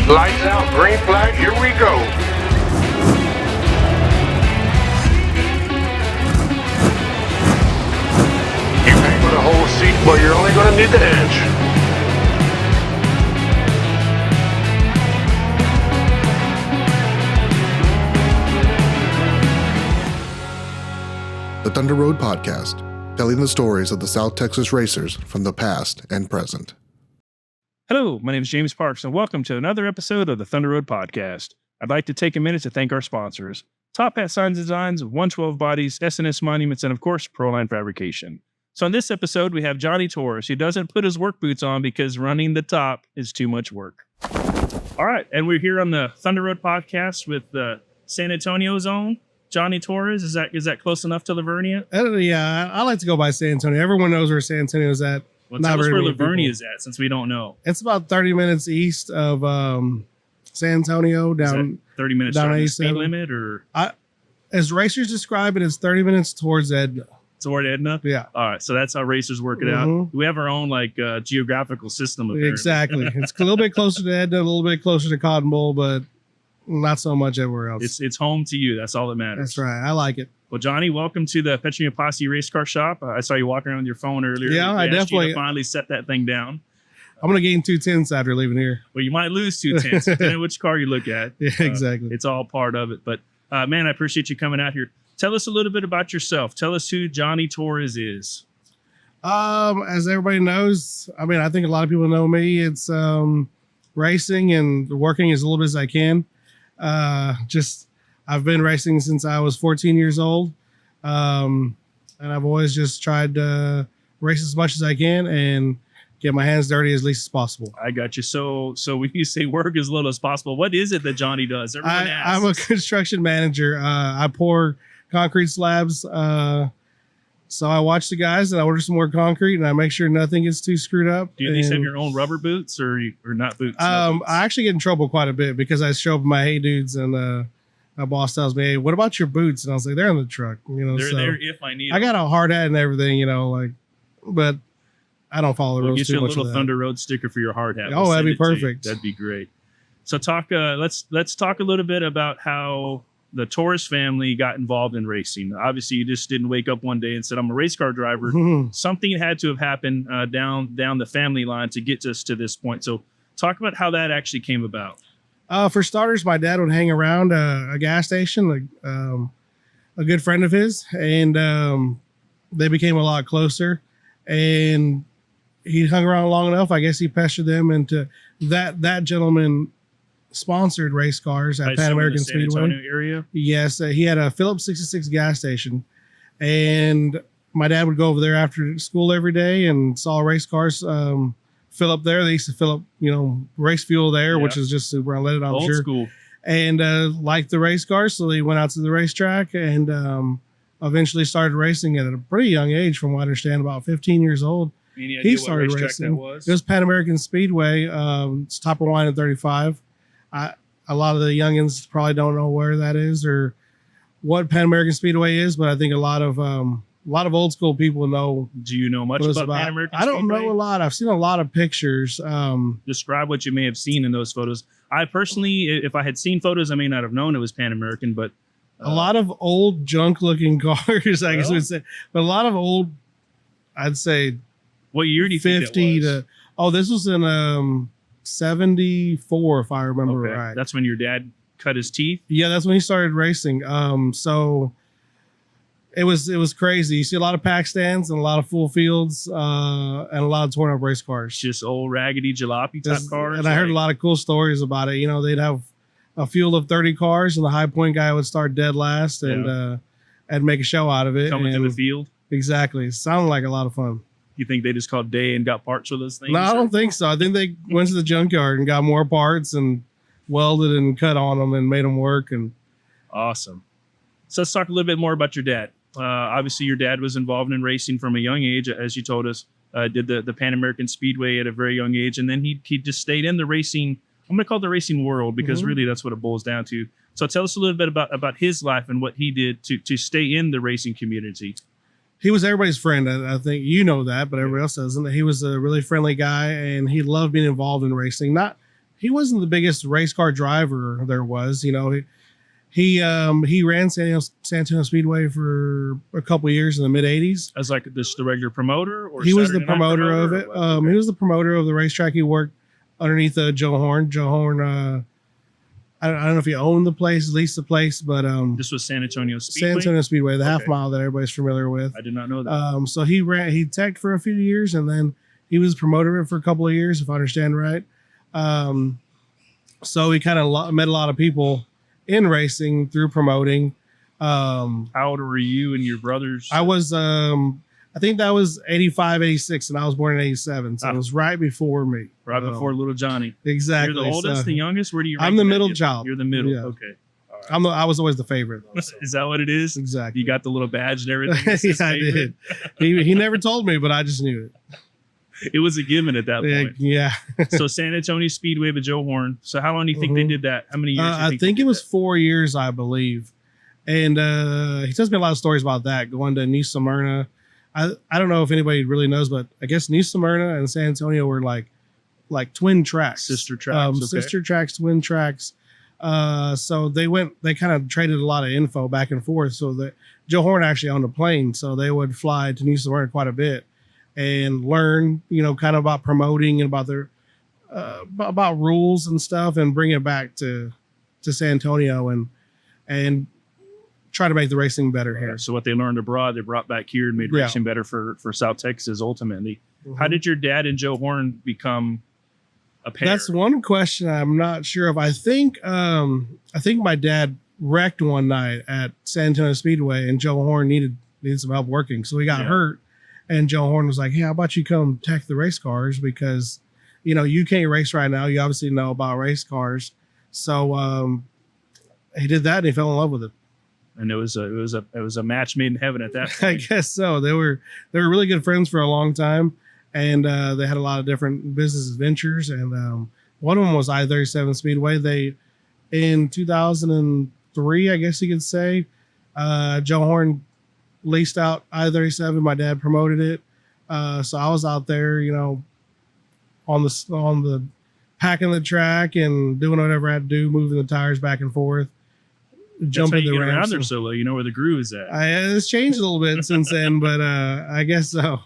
Lights out, green flag, here we go. You pay for the whole seat, but you're only gonna need the edge. The Thunder Road Podcast, telling the stories of the South Texas racers from the past and present. Hello, my name is James Parks, and welcome to another episode of the Thunder Road Podcast. I'd like to take a minute to thank our sponsors, Top Hat Signs and Designs, 112 Bodies, S&S Monuments, and of course, Proline Fabrication. So in this episode, we have Johnny Torres, who doesn't put his work boots on because running the top is too much work. All right, and we're here on the Thunder Road Podcast with the San Antonio's own Johnny Torres. Is that close enough to Lavernia? Yeah, I like to go by San Antonio. Everyone knows where San Antonio's at. Well, tell us where Lavernia is at, since we don't know. It's about 30 minutes east of San Antonio, down 30 minutes down the speed limit, or as racers describe it, it's 30 minutes towards Edna. Toward Edna? Yeah. All right, so that's how racers work it out. We have our own geographical system. Apparently. Exactly. It's a little bit closer to Edna, a little bit closer to Cotton Bowl, but not so much everywhere else. It's home to you. That's all that matters. That's right. I like it. Well, Johnny, welcome to the Petronio Posse Race Car Shop. I saw you walking around with your phone earlier. Yeah, I definitely finally set that thing down. I'm going to gain 2 tenths after leaving here. Well, you might lose 2 tenths, depending on which car you look at. Yeah, exactly. It's all part of it. But, man, I appreciate you coming out here. Tell us a little bit about yourself. Tell us who Johnny Torres is. As everybody knows, I mean, I think a lot of people know me. It's racing and working as little bit as I can. I've been racing since I was 14 years old. And I've always just tried to race as much as I can and get my hands dirty as least as possible. I got you. So when you say work as little as possible, what is it that Johnny does? Everyone asks. I'm a construction manager. I pour concrete slabs. So I watch the guys and I order some more concrete and I make sure nothing gets too screwed up. Do you at least have your own rubber boots or not boots? I actually get in trouble quite a bit because I show up in my Hey Dudes and my boss tells me, "Hey, what about your boots?" And I was like, "They're in the truck." They're there if I need them. I got a hard hat and everything, but I don't follow the rules get too you a much. Little Thunder Road sticker for your hard hat. Oh, that'd be perfect. That'd be great. So let's talk a little bit about how the Torres family got involved in racing. Obviously, you just didn't wake up one day and said, "I'm a race car driver." Something had to have happened down the family line to get us to this point. So talk about how that actually came about. For starters, my dad would hang around a gas station, a good friend of his, and they became a lot closer. And he hung around long enough. I guess he pestered them into that gentleman sponsored race cars at Pan American Speedway. San Antonio area? Yes, he had a Phillips 66 gas station, and my dad would go over there after school every day and saw race cars fill up there. They used to fill up, race fuel there, which is just super unleaded, I'm Old sure. School. And liked the race cars, so they went out to the racetrack and eventually started racing at a pretty young age, from what I understand, about 15 years old. Any idea He started what racetrack racing. that was? It was Pan American Speedway. It's top of line at 35. A lot of the youngins probably don't know where that is or what Pan American Speedway is, but I think a lot of old school people know. Do you know much about Pan American I don't Speedway? know a lot. I've seen a lot of pictures. Describe what you may have seen in those photos. I personally, if I had seen photos, I may not have known it was Pan American, but a lot of old junk looking cars, I guess we'd say, but a lot of old, I'd say, what year do you think that was? This was in 74, if I remember right. That's when your dad cut his teeth? Yeah, that's when he started racing. So it was crazy. You see a lot of pack stands and a lot of full fields and a lot of torn up race cars. Just old raggedy jalopy type cars. And I heard a lot of cool stories about it. They'd have a field of 30 cars and the high point guy would start dead last and make a show out of it. Coming to the field? Exactly. It sounded like a lot of fun. You think they just called day and got parts for those things? No, I don't think so. I think they went to the junkyard and got more parts and welded and cut on them and made them work. And awesome. So let's talk a little bit more about your dad. Obviously, your dad was involved in racing from a young age, as you told us. Did the Pan American Speedway at a very young age, and then he just stayed in the racing. I'm going to call it the racing world because really that's what it boils down to. So tell us a little bit about his life and what he did to stay in the racing community. He was everybody's friend. I think you know that, but everybody else doesn't. He was a really friendly guy, and he loved being involved in racing. he wasn't the biggest race car driver there was. You know, he ran San Antonio Speedway for a couple of years in the mid '80s. As like the regular promoter, or he was the Saturday night promoter of it. Okay. He was the promoter of the racetrack. He worked underneath Joe Horn. Joe Horn. I don't know if he owned the place, leased the place, but this was San Antonio Speedway. San Antonio Speedway, the Okay. half mile that everybody's familiar with. I did not know that. So he teched for a few years, and then he was promoter for a couple of years, if I understand right. So he kind of met a lot of people in racing through promoting. How old were you and your brothers? I was, I think that was 85, 86, and I was born in 87. So it was right before me. Right before little Johnny. Exactly. You're the oldest, the youngest? Where do you rank I'm the in middle that? child. You're the middle. Yeah. Okay. All right. I was always the favorite. Though, so. Is that what it is? Exactly. You got the little badge and everything? That Yeah, says I favorite? did. He never told me, but I just knew it. It was a given at that point. Yeah. So San Antonio Speedway with Joe Horn. So how long do you think they did that? How many years? do you I think they it did was that? 4 years, I believe. And he tells me a lot of stories about that, going to New Smyrna. I don't know if anybody really knows, but I guess New Smyrna and San Antonio were like twin tracks. Sister tracks. Okay. Sister tracks, twin tracks. So they kind of traded a lot of info back and forth. So that Joe Horn actually owned a plane, so they would fly to New Smyrna quite a bit and learn, kind of about promoting and about their about rules and stuff, and bring it back to San Antonio and try to make the racing better here. So what they learned abroad, they brought back here and made Yeah. racing better for South Texas ultimately. Mhm. How did your dad and Joe Horn become a pair? That's one question I'm not sure of. I think my dad wrecked one night at San Antonio Speedway, and Joe Horn needed some help working, so he got hurt. And Joe Horn was like, "Hey, how about you come tech the race cars, because you can't race right now. You obviously know about race cars." So he did that, and he fell in love with it. And it was a match made in heaven at that point. I guess so. They were really good friends for a long time, and they had a lot of different business ventures. And one of them was I-37 Speedway. They, in 2003, I guess you could say, Joe Horn leased out I-37. My dad promoted it, so I was out there, on the packing the track and doing whatever I had to do, moving the tires back and forth. That's how Jumping you the get around ramps. there so low. You know where the groove is at. It's changed a little bit since then, but I guess so.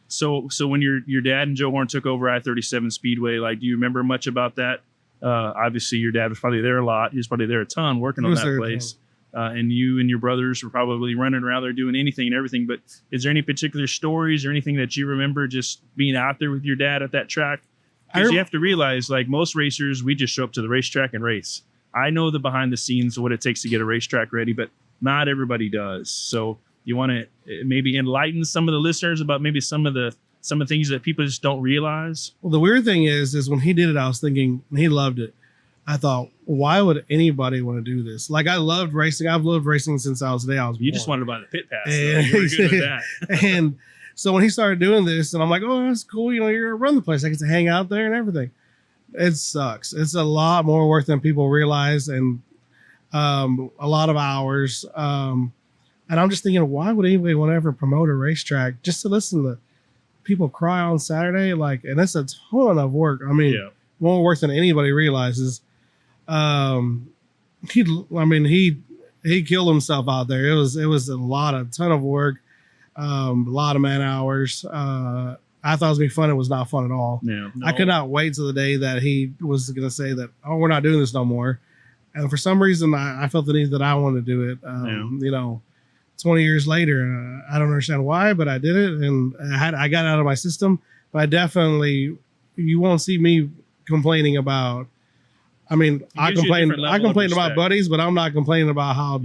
So when your dad and Joe Horn took over I-37 Speedway, like, do you remember much about that? Obviously, your dad was probably there a lot. He was probably there a ton working He on was that there a place. And you and your brothers were probably running around there doing anything and everything. But is there any particular stories or anything that you remember just being out there with your dad at that track? Because you have to realize, like most racers, we just show up to the racetrack and race. I know the behind the scenes of what it takes to get a racetrack ready, but not everybody does. So you want to maybe enlighten some of the listeners about maybe some of the things that people just don't realize. Well, the weird thing is when he did it, I was thinking, and he loved it. I thought, why would anybody want to do this? Like, I loved racing. I've loved racing since I was the day I was born. You just wanted to buy the pit pass. So And- you were good with that. And so when he started doing this, and I'm like, oh, that's cool. You're going to run the place. I get to hang out there and everything. It sucks. It's a lot more work than people realize, and a lot of hours. And I'm just thinking, why would anybody want to ever promote a racetrack just to listen to people cry on Saturday? Like, and that's a ton of work. I mean, more work than anybody realizes. He killed himself out there. It was a ton of work, a lot of man hours. I thought it was going to be fun. It was not fun at all. Yeah, no. I could not wait till the day that he was going to say that, oh, we're not doing this no more. And for some reason, I felt the need that I wanted to do it. 20 years later, I don't understand why, but I did it, and I got it out of my system. But you won't see me complaining about. I mean, I complain about buddies, but I'm not complaining about how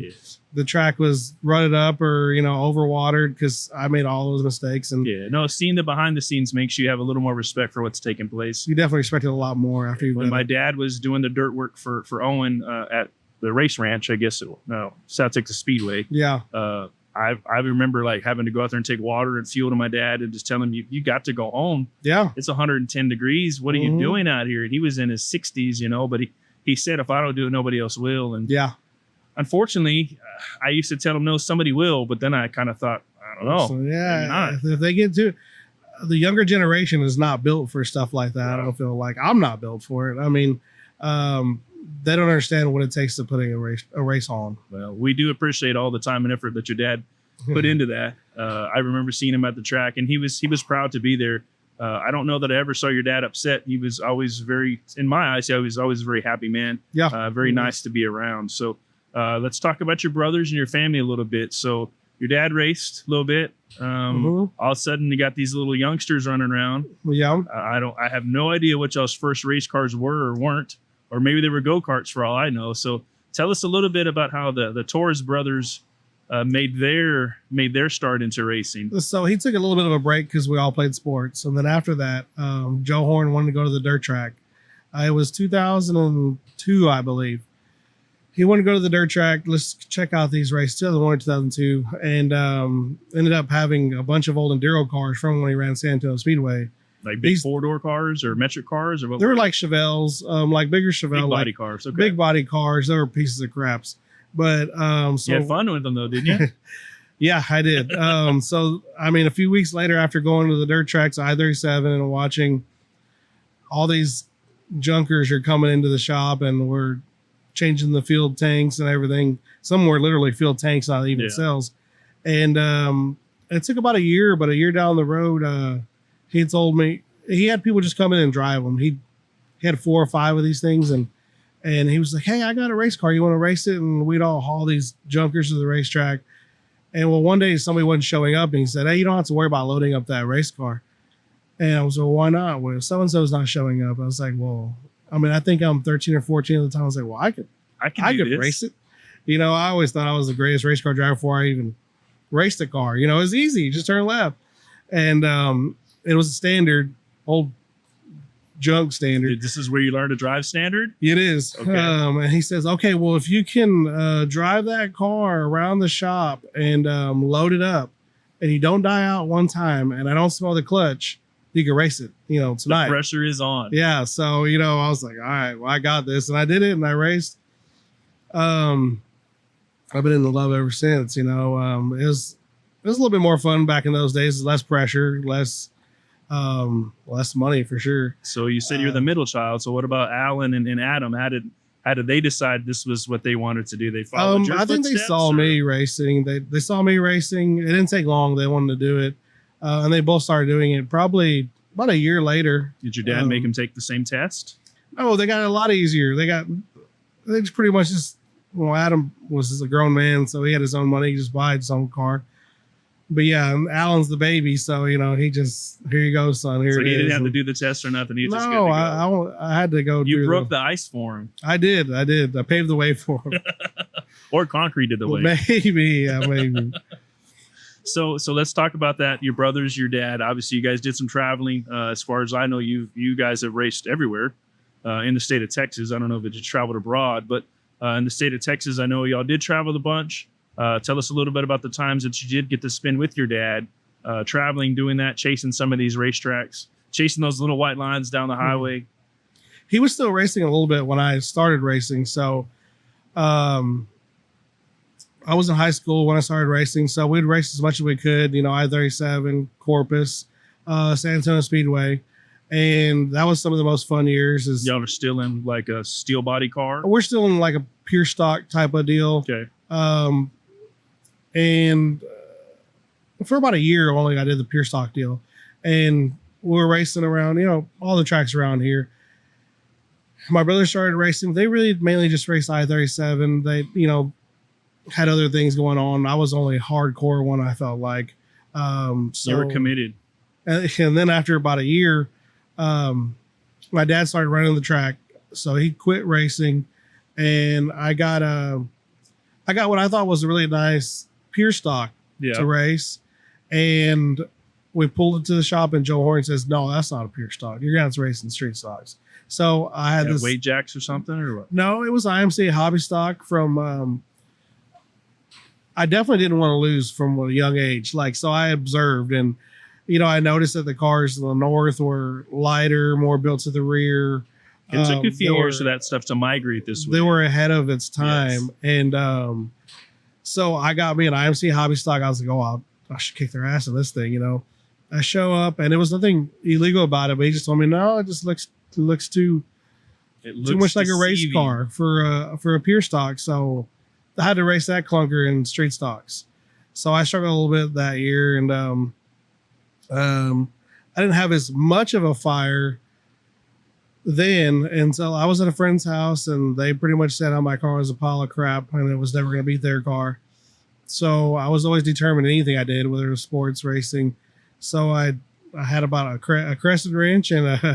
the track was rutted up or overwatered, because I made all those mistakes. And seeing the behind the scenes makes you have a little more respect for what's taking place. You definitely respect it a lot more after you've When done my it. dad was doing the dirt work for Owen at the race ranch, I guess South Texas Speedway. Yeah. I remember like having to go out there and take water and fuel to my dad and just tell him, you got to go home. Yeah. It's 110 degrees. What are you doing out here? And he was in his 60s, but he said, if I don't do it, nobody else will. And unfortunately, I used to tell him, no, somebody will. But then I kind of thought, I don't know. So, yeah. If they get to, the younger generation is not built for stuff like that. I don't feel like I'm not built for it. I mean, they don't understand what it takes to put a race on. Well, we do appreciate all the time and effort that your dad put into that. I remember seeing him at the track, and he was proud to be there. I don't know that I ever saw your dad upset. He was always in my eyes, he was always a very happy man. Yeah. Very nice to be around. So let's talk about your brothers and your family a little bit. So your dad raced a little bit. All of a sudden, you got these little youngsters running around. Yeah. I have no idea what y'all's first race cars were or weren't, or maybe they were go-karts for all I know. So tell us a little bit about how the Torres brothers made their start into racing. So he took a little bit of a break because we all played sports. And then after that, Joe Horn wanted to go to the dirt track. It was 2002, I believe. He wanted to go to the dirt track. Let's check out these races. 2001 or 2002. And ended up having a bunch of old Enduro cars from when he ran San Antonio Speedway. Like big four-door cars or metric cars? Or what? They were like Chevelles, like bigger Chevelle. Big body cars. Okay. Big body cars. They were pieces of craps. But so you had fun with them though, didn't you? Yeah, I did. So I mean, a few weeks later, after going to the dirt tracks, I-37, and watching all these junkers are coming into the shop, and we're changing the fuel tanks and everything. Some were literally fuel tanks, not even cells. And it took about a year, but a year down the road, he told me he had people just come in and drive them. He had 4 or 5 of these things, and he was like, "Hey, I got a race car. You want to race it?" And we'd all haul these junkers to the racetrack. And well, one day somebody wasn't showing up, and he said, "Hey, you don't have to worry about loading up that race car." And I was like, "Well, why not?" Well, so-and-so's not showing up. I was like, "Well, I mean, I think I'm 13 or 14 at the time." I was like, "Well, I could race it." You know, I always thought I was the greatest race car driver before I even raced a car. You know, it was easy. You just turn left. And it was a standard, old junk standard. This is where you learn to drive standard? It is. Okay. And he says, "Okay, well, if you can drive that car around the shop and load it up, and you don't die out one time, and I don't smell the clutch, you can race it, you know, tonight." The pressure is on. Yeah. So, you know, I was like, all right, well, I got this. And I did it, and I raced. I've been in love ever since, you know. It was a little bit more fun back in those days. Less pressure, less money for sure. So you said you're the middle child. So what about Alan and Adam? How did they decide this was what they wanted to do? They followed your I think they footsteps, saw me racing. They saw me racing. It didn't take long. They wanted to do it. And they both started doing it probably about a year later. Did your dad make him take the same test? Oh, they got it a lot easier. They just pretty much just, well, Adam was just a grown man, so he had his own money. He just bought his own car. But yeah, Alan's the baby, so you know he just, here you go, son. Here so it he is. didn't have to do the test or nothing. He just good to No, go. I had to go. You broke the ice for him, I did. I paved the way for him. or concrete did the way. Maybe, yeah, maybe. So let's talk about that. Your brothers, your dad. Obviously, you guys did some traveling. As far as I know, you guys have raced everywhere in the state of Texas. I don't know if you traveled abroad, but in the state of Texas, I know y'all did travel a bunch. Tell us a little bit about the times that you did get to spend with your dad, traveling, doing that, chasing some of these racetracks, chasing those little white lines down the highway. He was still racing a little bit when I started racing. So I was in high school when I started racing. So we'd race as much as we could, you know, I-37, Corpus, San Antonio Speedway. And that was some of the most fun years. Y'all are still in like a steel body car? We're still in like a pure stock type of deal. Okay. And for about a year only, I did the pure stock deal, and we were racing around, you know, all the tracks around here. My brother started racing. They really mainly just raced I-37. They, you know, had other things going on. I was only hardcore one, I felt like. So you were committed. And then after about a year, my dad started running the track, so he quit racing, and I got what I thought was a really nice pure stock to race. And we pulled it to the shop, and Joe Horn says, "No, that's not a pure stock. You're going to have to race in street stocks." So I had this weight jacks or something, or what? No, it was IMC hobby stock from, I definitely didn't want to lose from a young age. Like, so I observed, and, you know, I noticed that the cars in the north were lighter, more built to the rear. It took a few years for that stuff to migrate this way. They were ahead of its time. Yes. And so I got me an IMC hobby stock. I was like, oh, I should kick their ass in this thing, you know. I show up, and there was nothing illegal about it, but he just told me, no, it just looks too much like a race car for a pure stock. So I had to race that clunker in straight stocks. So I struggled a little bit that year, and I didn't have as much of a fire then. And so I was at a friend's house, and they pretty much said how my car was a pile of crap and it was never going to beat their car. So I was always determined in anything I did, whether it was sports, racing. So I had about a crescent wrench and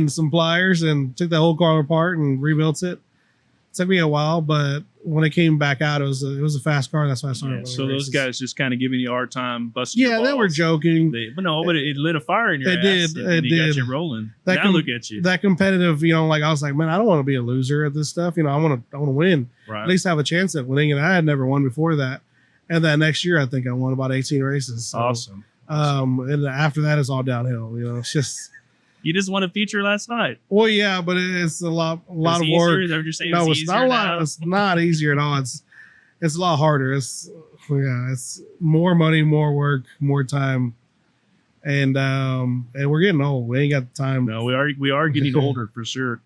some pliers, and took the whole car apart and rebuilt it. It took me a while, but when it came back out, it was a fast car. That's why I started. So those guys just kind of giving you a hard time, busting. Yeah, they were joking. But it lit a fire in your ass. It did. Got you rolling. Now look at you. That competitive, I was like, man, I don't want to be a loser at this stuff. I want to win. Right. At least have a chance at winning. And I had never won before that. And that next year, I think I won about 18 races. So, awesome. And after that, it's all downhill. It's just. You just won a feature last night. Well, yeah, but it's a lot of work. No, it's not a lot. It's not easier at all. It's a lot harder. It's more money, more work, more time, and we're getting old. We ain't got the time. No, we are getting older for sure.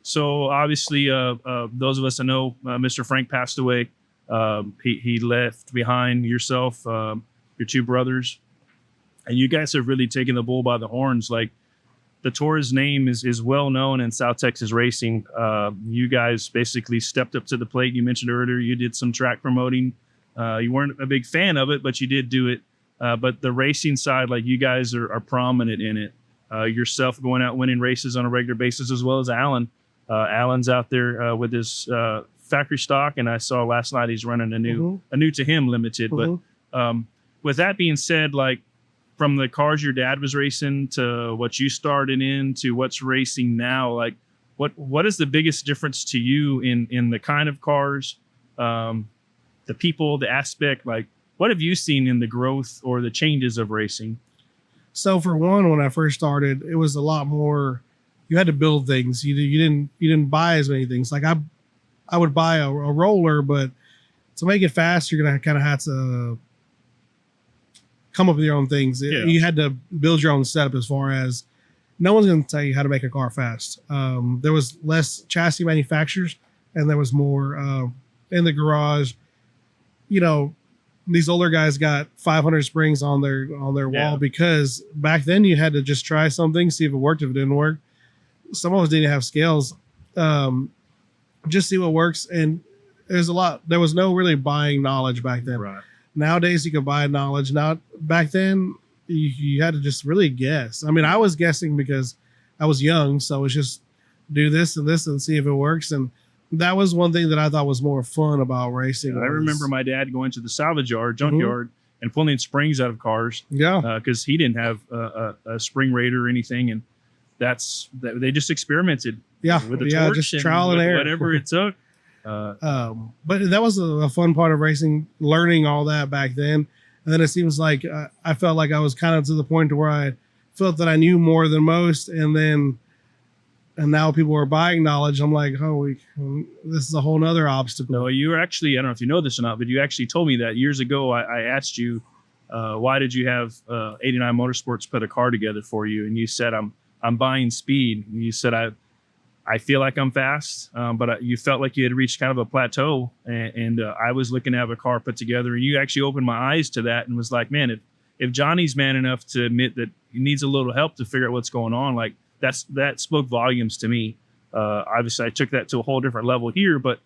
So obviously, those of us that know, Mr. Frank passed away. He left behind yourself, your two brothers. And you guys have really taken the bull by the horns. Like, the Torres name is well known in South Texas racing. You guys basically stepped up to the plate. You mentioned earlier you did some track promoting. You weren't a big fan of it, but you did do it. But the racing side, like, you guys are prominent in it. Yourself going out winning races on a regular basis, as well as Alan. Alan's out there with his factory stock, and I saw last night he's running a new to him limited. But with that being said, like, from the cars your dad was racing to what you started in to what's racing now, like, what is the biggest difference to you in the kind of cars, the people, the aspect? Like, what have you seen in the growth or the changes of racing? So for one, when I first started, it was a lot more. You had to build things. You didn't buy as many things. Like I would buy a roller, but to make it fast, you're gonna kind of have to come up with your own things. You had to build your own setup. As far as, no one's going to tell you how to make a car fast. There was less chassis manufacturers, and there was more in the garage. These older guys got 500 springs on their wall, because back then you had to just try something, see if it worked. If it didn't work, some of us didn't have scales. Just see what works. And there was no really buying knowledge back then. Right. Nowadays, you can buy knowledge. Now, back then, you had to just really guess. I mean, I was guessing because I was young, so it's just do this and this and see if it works. And that was one thing that I thought was more fun about racing. I remember my dad going to the salvage yard, junkyard, and pulling springs out of cars. Yeah, because he didn't have a spring raider or anything, and they just experimented. Yeah, with the torch, just trial and error, whatever it took. But that was a fun part of racing, learning all that back then. And then it seems like I felt like I was kind of to the point to where I felt that I knew more than most. And now people are buying knowledge. I'm like, this is a whole nother obstacle. No, you were actually, I don't know if you know this or not, but you actually told me that years ago. I asked you, why did you have 89 Motorsports put a car together for you? And you said, I'm buying speed. And you said, I feel like I'm fast, but you felt like you had reached kind of a plateau, and I was looking to have a car put together, and you actually opened my eyes to that and was like, man, if Johnny's man enough to admit that he needs a little help to figure out what's going on, like, that spoke volumes to me. Obviously, I took that to a whole different level here, but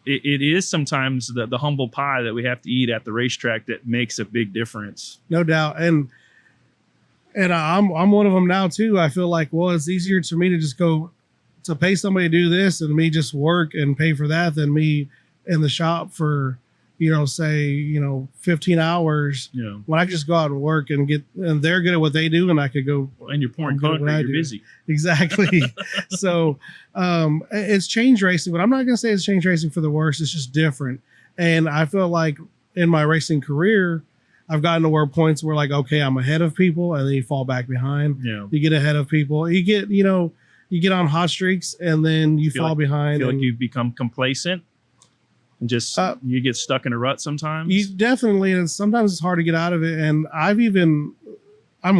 it is sometimes the humble pie that we have to eat at the racetrack that makes a big difference. No doubt. And I'm one of them now too. I feel like, well, it's easier to me to just go to pay somebody to do this and me just work and pay for that than me in the shop for, say, 15 hours. Yeah. When I just go out and work and they're good at what they do, and I could go. And you're pouring concrete, you're busy. Exactly. So it's changed racing, but I'm not going to say it's changed racing for the worse. It's just different. And I feel like in my racing career, I've gotten to where points where, like, okay, I'm ahead of people, and then you fall back behind. Yeah. You get ahead of people. You get, you get on hot streaks, and then you fall behind. Feel like you become complacent? And just you get stuck in a rut sometimes. You definitely, and sometimes it's hard to get out of it. And I'm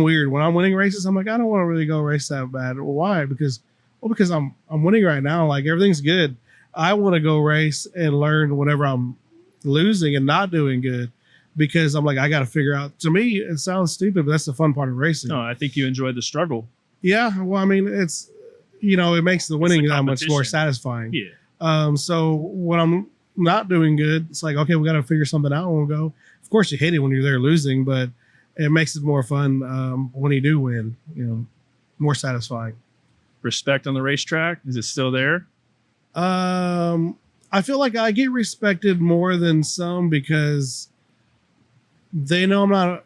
weird when I'm winning races. I'm like, I don't want to really go race that bad. Well, why? Because I'm winning right now. Like everything's good. I want to go race and learn whenever I'm losing and not doing good, because I'm like, I got to figure out. To me, it sounds stupid, but that's the fun part of racing. No, I think you enjoy the struggle. Yeah, well, I mean, it's it makes the winning that much more satisfying. Yeah. So when I'm not doing good, it's like, okay, we got to figure something out and we'll go. Of course, you hate it when you're there losing, but it makes it more fun when you do win. More satisfying. Respect on the racetrack, is it still there? I feel like I get respected more than some because they know I'm not.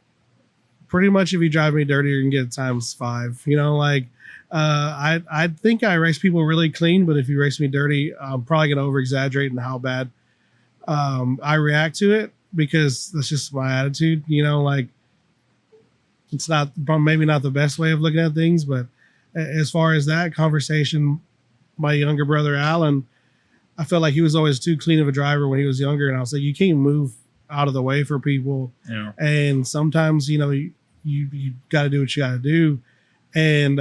Pretty much, if you drive me dirty, you can get ×5. I think I race people really clean, but if you race me dirty, I'm probably gonna over exaggerate in how bad I react to it, because that's just my attitude. It's not maybe not the best way of looking at things, but as far as that conversation, my younger brother Alan, I felt like he was always too clean of a driver when he was younger, and I was like, you can't move out of the way for people, and sometimes you got to do what you got to do, and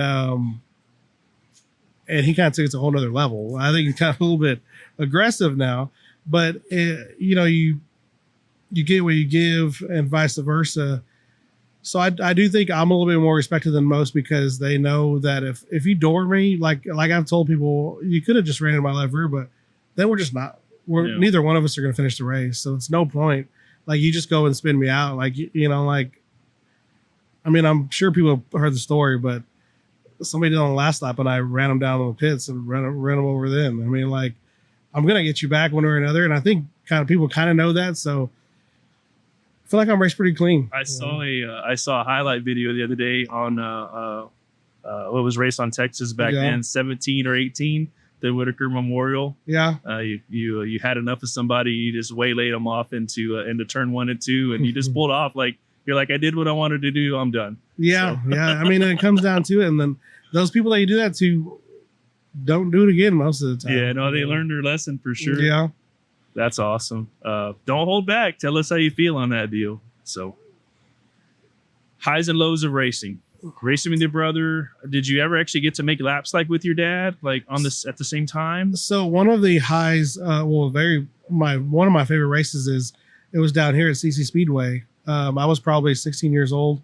he kind of took it to a whole nother level. I think he's kind of a little bit aggressive now, but you get what you give, and vice versa. So I do think I'm a little bit more respected than most, because they know that if you door me, like I've told people, you could have just ran in my left rear, but then we're just not. Neither one of us are going to finish the race, so it's no point. Like, you just go and spin me out, I mean, I'm sure people heard the story, but somebody did on the last lap, and I ran them down the pits and ran them over them. I mean, like, I'm gonna get you back one way or another, and I think people know that, so. I feel like I'm raced pretty clean. I saw a highlight video the other day on what was raced on Texas back then, 17 or 18, the Whitaker Memorial. Yeah. You had enough of somebody, you just waylaid them off into turn 1 and 2, and you just pulled off. Like, you're like, I did what I wanted to do. I'm done. Yeah, so. Yeah. I mean, it comes down to it, and then those people that you do that to don't do it again most of the time. Yeah, no, they learned their lesson for sure. Yeah. That's awesome. Don't hold back. Tell us how you feel on that deal. So, highs and lows of racing. Racing with your brother. Did you ever actually get to make laps like with your dad, like on this at the same time? So one of the highs, one of my favorite races is it was down here at CC Speedway. I was probably 16 years old.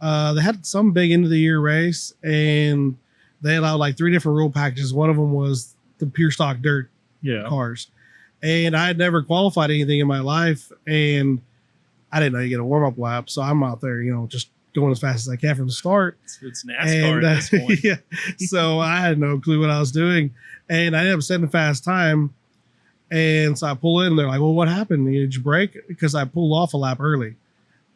They had some big end of the year race, and they allowed like 3 different rule packages. One of them was the pure stock dirt cars. And I had never qualified anything in my life, and I didn't know you get a warm-up lap. So I'm out there, just going as fast as I can from the start. It's NASCAR at this point. Yeah. So I had no clue what I was doing, and I ended up setting a fast time. And so I pull in, and they're like, well, what happened? Did you break? Because I pulled off a lap early,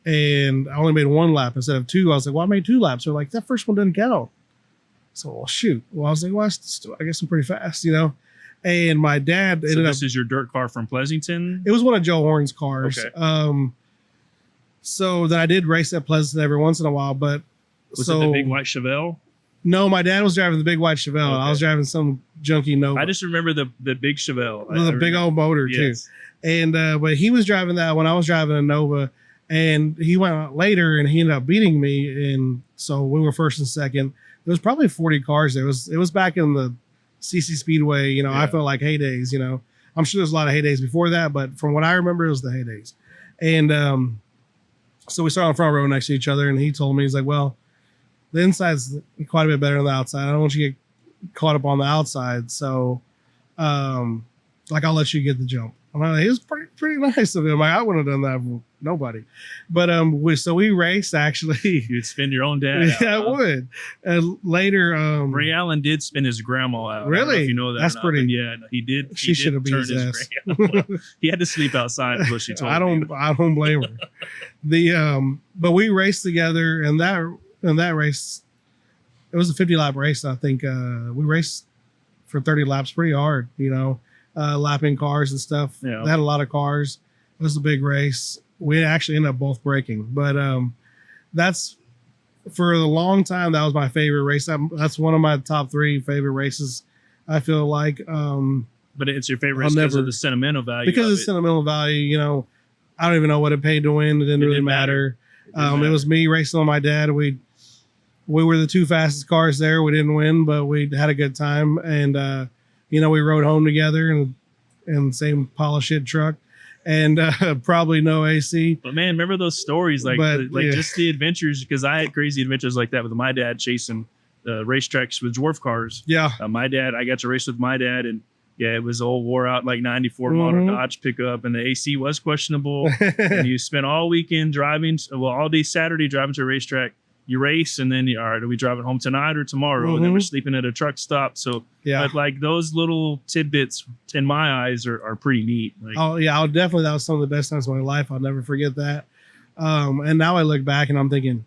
and I only made 1 lap instead of 2. I was like, well, I made 2 laps. They're like, that first one doesn't count. So, well, shoot. Well, I was like, well, I guess I'm pretty fast, And my dad ended up. This is your dirt car from Pleasanton? It was one of Joe Horn's cars. Okay. So that I did race at Pleasanton every once in a while, but was it the big white Chevelle? No, my dad was driving the big white Chevelle. Okay. I was driving some junky Nova. I just remember the big Chevelle. The big old motor too. And but he was driving that when I was driving a Nova, and he went out later and he ended up beating me, and so we were first and second. There was probably 40 cars there. It was back in the CC Speedway, I felt like heydays, I'm sure there's a lot of heydays before that, but from what I remember, it was the heydays. And so we started on the front row next to each other, and he told me, he's like, well, the inside's quite a bit better than the outside. I don't want you to get caught up on the outside. So, I'll let you get the jump. I'm like, it was pretty nice of him. I wouldn't have done that for nobody. But we raced actually. You'd spin your own dad out. Yeah, I would. And later, Ray Allen did spin his grandma out. Really? I don't know if you know that. That's pretty. Yeah, he did. She should have beat his ass. He had to sleep outside. Is what she told me. I don't blame her. But we raced together, and that race, it was a 50-lap race. I think we raced for 30 laps, pretty hard. Lapping cars and stuff. Yeah. They had a lot of cars. It was a big race. We actually ended up both breaking, but that's for a long time. That was my favorite race. That's one of my top 3 favorite races. I feel like But it's your favorite I'll race because never- of the sentimental value. because of of it. sentimental value. You know, I don't even know what it paid to win. It didn't really matter. It was me racing on my dad. We were the two fastest cars there. We didn't win, but we had a good time. And, you know, we rode home together in the same pile of shit truck and probably no AC. But man, remember those stories, like Yeah. just the adventures, because I had crazy adventures like that with my dad chasing racetracks with dwarf cars. Yeah. I got to race with my dad, and yeah, it was old wore out like 94 model Dodge pickup, and the AC was questionable. And you spent all weekend driving, well, all day Saturday driving to a racetrack. You race, and then all right, are we driving home tonight or tomorrow? And then we're sleeping at a truck stop. So Yeah. but like those little tidbits in my eyes are pretty neat. Like, Oh yeah, that was some of the best times of my life. I'll never forget that. And now I look back and I'm thinking,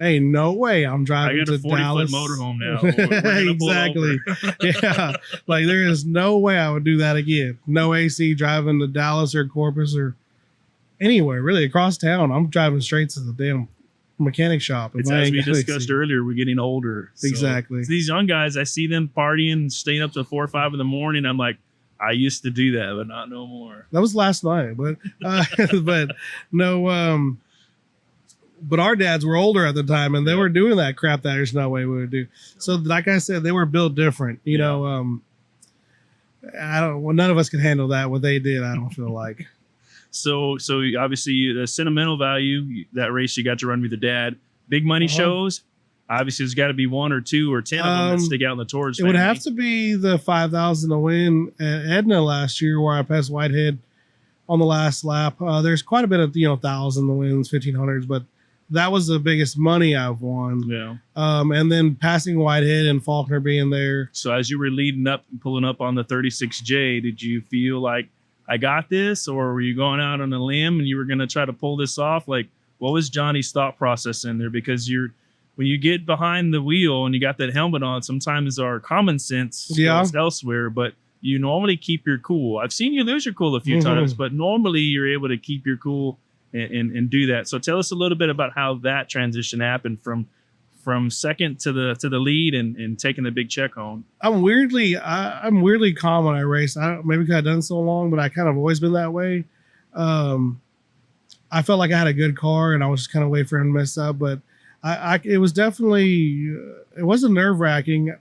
hey, no way I'm I driving got a to 40-foot Dallas. motorhome now. We're gonna pull Exactly. over. Yeah. Like there is no way I would do that again. No AC driving to Dallas or Corpus or anywhere really across town. I'm driving straight to the damn mechanic shop. It's as we discussed earlier, we're getting older. So Exactly. these young guys, I see them partying, staying up till 4 or 5 in the morning. I'm like, I used to do that, but not no more. That was last night, but but no. But our dads were older at the time, and they were doing that crap that there's no way we would do. So, like I said, they were built different. You know, I don't. Well, none of us could handle that. What they did, I don't feel like. So obviously the sentimental value, that race you got to run with the dad, big money shows. Obviously, there's got to be 1 or 2 or 10 of them that stick out in the Torres It would family. have to be the 5,000 to win at Edna last year, where I passed Whitehead on the last lap. There's quite a bit of 1,000 to wins, 1,500s, but that was the biggest money I've won. Yeah. And then passing Whitehead and Faulkner being there. So as you were leading up and pulling up on the 36J, did you feel like I got this, or were you going out on a limb and you were going to try to pull this off? Like, what was Johnny's thought process in there? Because when you get behind the wheel and you got that helmet on, sometimes our common sense goes elsewhere, but you normally keep your cool. I've seen you lose your cool a few times, but normally you're able to keep your cool and do that. So tell us a little bit about how that transition happened from second to the lead and taking the big check home. I'm weirdly calm when I race. Maybe because I've done so long, but I kind of always been that way. I felt like I had a good car, and I was just kind of waiting for him to mess up. But it was definitely it wasn't nerve wracking.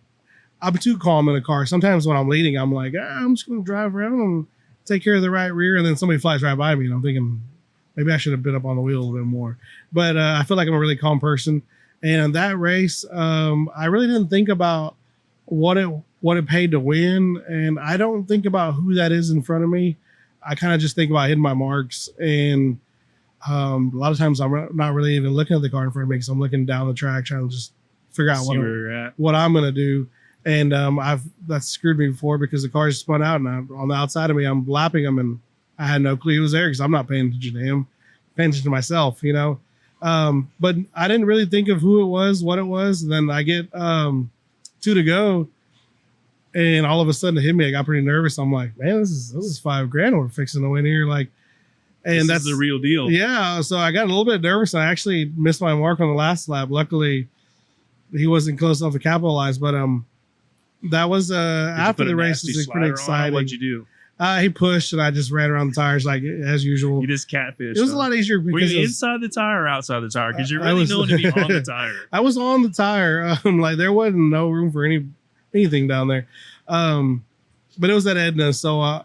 I'm too calm in the car. Sometimes when I'm leading, I'm like, I'm just going to drive around and take care of the right rear, and then somebody flies right by me, and I'm thinking maybe I should have been up on the wheel a little bit more. But I feel like I'm a really calm person. And that race, I really didn't think about what it paid to win, and I don't think about who that is in front of me. I kind of just think about hitting my marks, and a lot of times I'm not really even looking at the car in front of me because I'm looking down the track trying to just figure out what I'm gonna do. And that's screwed me before because the car just spun out, and on the outside of me, I'm lapping him, and I had no clue he was there because I'm not paying attention to him, paying attention to myself, you know. But I didn't really think of who it was, what it was. And then I get 2 to go, and all of a sudden it hit me. I got pretty nervous. I'm like, man, this is $5,000 we're fixing to win here. Like, and that's the real deal. Yeah. So I got a little bit nervous. I actually missed my mark on the last lap. Luckily, he wasn't close enough to capitalize. But that was after the race is pretty exciting. What'd you do? He pushed, and I just ran around the tires like as usual. You just catfish. It was a lot easier because were you inside the tire or outside the tire? Because you're really known to be on the tire. I was on the tire. Like there wasn't no room for anything down there. But it was at Edna, so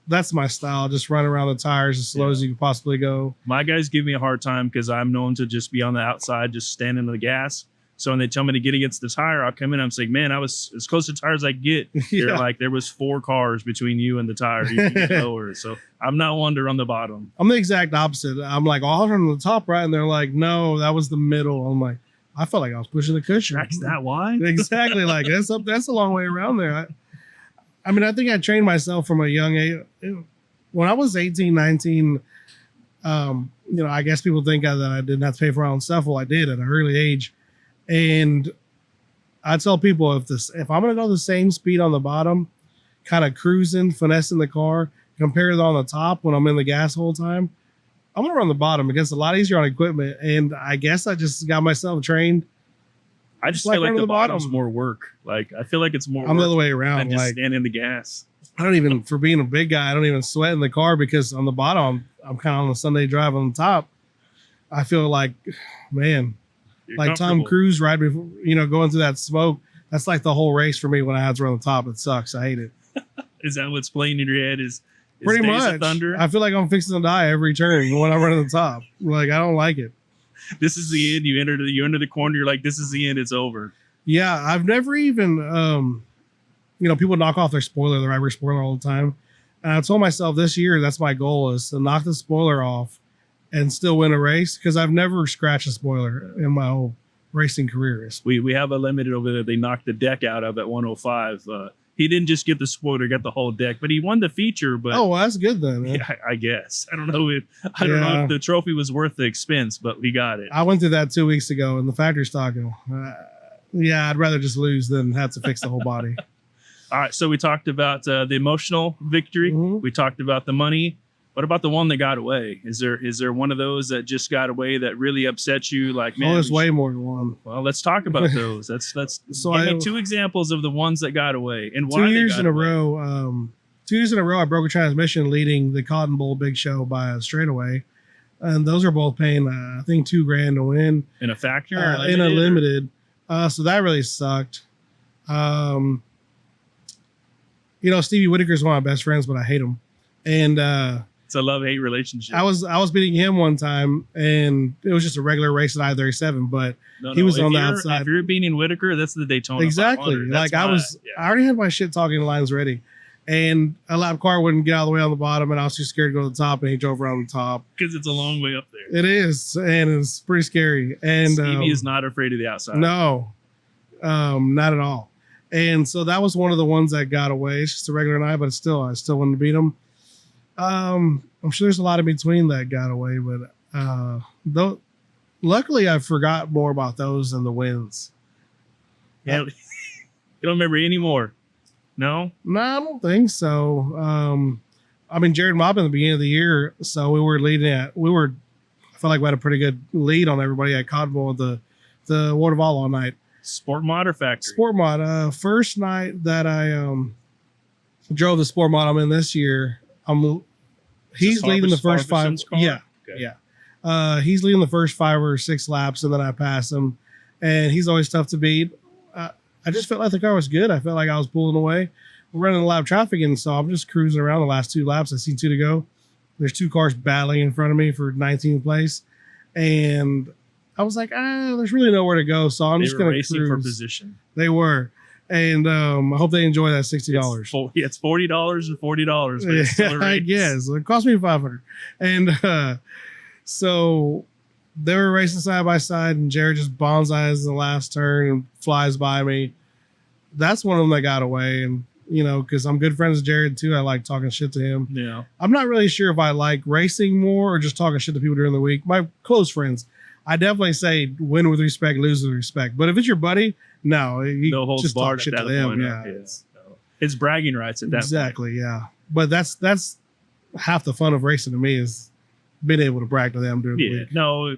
that's my style. Just run around the tires as slow as you can possibly go. My guys give me a hard time because I'm known to just be on the outside, just standing on the gas. So when they tell me to get against the tire, I'll come in. I'm saying, man, I was as close to the tire as I could get. They're like, there was 4 cars between you and the tire. You can get lower. So I'm not one to run the bottom. I'm the exact opposite. I'm like, I'll run on the top right. And they're like, no, that was the middle. I'm like, I felt like I was pushing the cushion. Track's that wide? Exactly. Like that's a long way around there. I mean, I think I trained myself from a young age. When I was 18, 19, I guess people think that I didn't have to pay for my own stuff. Well, I did at an early age. And I tell people if I'm going to go the same speed on the bottom, kind of cruising, finessing the car, compared to on the top when I'm in the gas the whole time, I'm going to run the bottom because it's a lot easier on equipment. And I guess I just got myself trained. I just Like feel like under the the bottom. bottom's more work. Like I feel like it's more I'm the work other way than around. just Like standing the gas. I don't even, for being a big guy, I don't even sweat in the car because on the bottom, I'm kind of on the Sunday drive on the top. I feel like, man, You're like Tom comfortable. Cruise right before, going through that smoke. That's like the whole race for me when I have to run the top. It sucks. I hate it. Is that what's playing in your head? Is Pretty Days much. of Thunder? I feel like I'm fixing to die every turn when I run at the top. Like I don't like it. This is the end. You enter the corner. You're like, this is the end. It's over. Yeah, I've never even, people knock off their spoiler, the right spoiler all the time. And I told myself this year, that's my goal is to knock the spoiler off and still win a race because I've never scratched a spoiler in my whole racing career. We have a limited over there. They knocked the deck out of at 105. He didn't just get the spoiler, got the whole deck, but he won the feature. But Oh, well, that's good then. yeah, I guess I don't know if the trophy was worth the expense, but we got it. I went through that 2 weeks ago in the factory stock. Yeah, I'd rather just lose than have to fix the whole body. All right, so we talked about the emotional victory. Mhm. We talked about the money. What about the one that got away? Is there one of those that just got away that really upset you? Like, man, There's way more than one. well, let's talk about those. Let's So give I- me 2 examples of the ones that got away and why 2 they years got in a away. row. 2 years in a row, I broke a transmission leading the Cotton Bowl Big Show by a straightaway, and those are both paying I think $2,000 to win In a factory in a limited. So that really sucked. Stevie Whitaker's one of my best friends, but I hate him, and It's a love-hate relationship. I was beating him one time, and it was just a regular race at I-37, but No, he was if on the you're- outside. If you're beating Whitaker, that's the Daytona. Exactly. 500. Like That's I already had my shit talking lines ready, and a lap car wouldn't get out of the way on the bottom, and I was too scared to go to the top, and he drove around the top. because it's a long way up there. It is, and it's pretty scary. And Stevie is not afraid of the outside. no, not at all. And so that was one of the ones that got away. It's just a regular night, but I still wanted to beat him. I'm sure there's a lot in between that got away, but though, luckily I forgot more about those than the wins. Yeah. You don't remember any more? No. No, I don't think so. Jared Mobb in the beginning of the year, so we were I felt like we had a pretty good lead on everybody at Cotton Bowl with the Ward of all night. Sport Mod or Factory? Sport Mod. First night that I drove the Sport Mod I'm in this year, he's leading the first 5. Harbison's car? Yeah, Okay. yeah. He's leading the first 5 or 6 laps, and then I pass him, and he's always tough to beat. I just felt like the car was good. I felt like I was pulling away. We're running a lot of traffic, and so I'm just cruising around the last 2 laps. I see 2 to go. There's 2 cars battling in front of me for 19th place, and I was like, there's really nowhere to go, so I'm They just were going to racing cruise. for position. They were, and I hope they enjoy that $60. It's $40 and $40. But it's still a I race. guess it cost me $500, and so they were racing side by side, and Jared just bonsais the last turn and flies by me. That's one of them that got away, and because I'm good friends with Jared too, I like talking shit to him. Yeah. I'm not really sure if I like racing more or just talking shit to people during the week. My close friends, I definitely say win with respect, lose with respect. But if it's your buddy, no, you No holds just barred talk at shit that to them. point. Yeah, It's bragging rights at that exactly. Yeah, but that's half the fun of racing to me is being able to brag to them during point. the Yeah. week. No,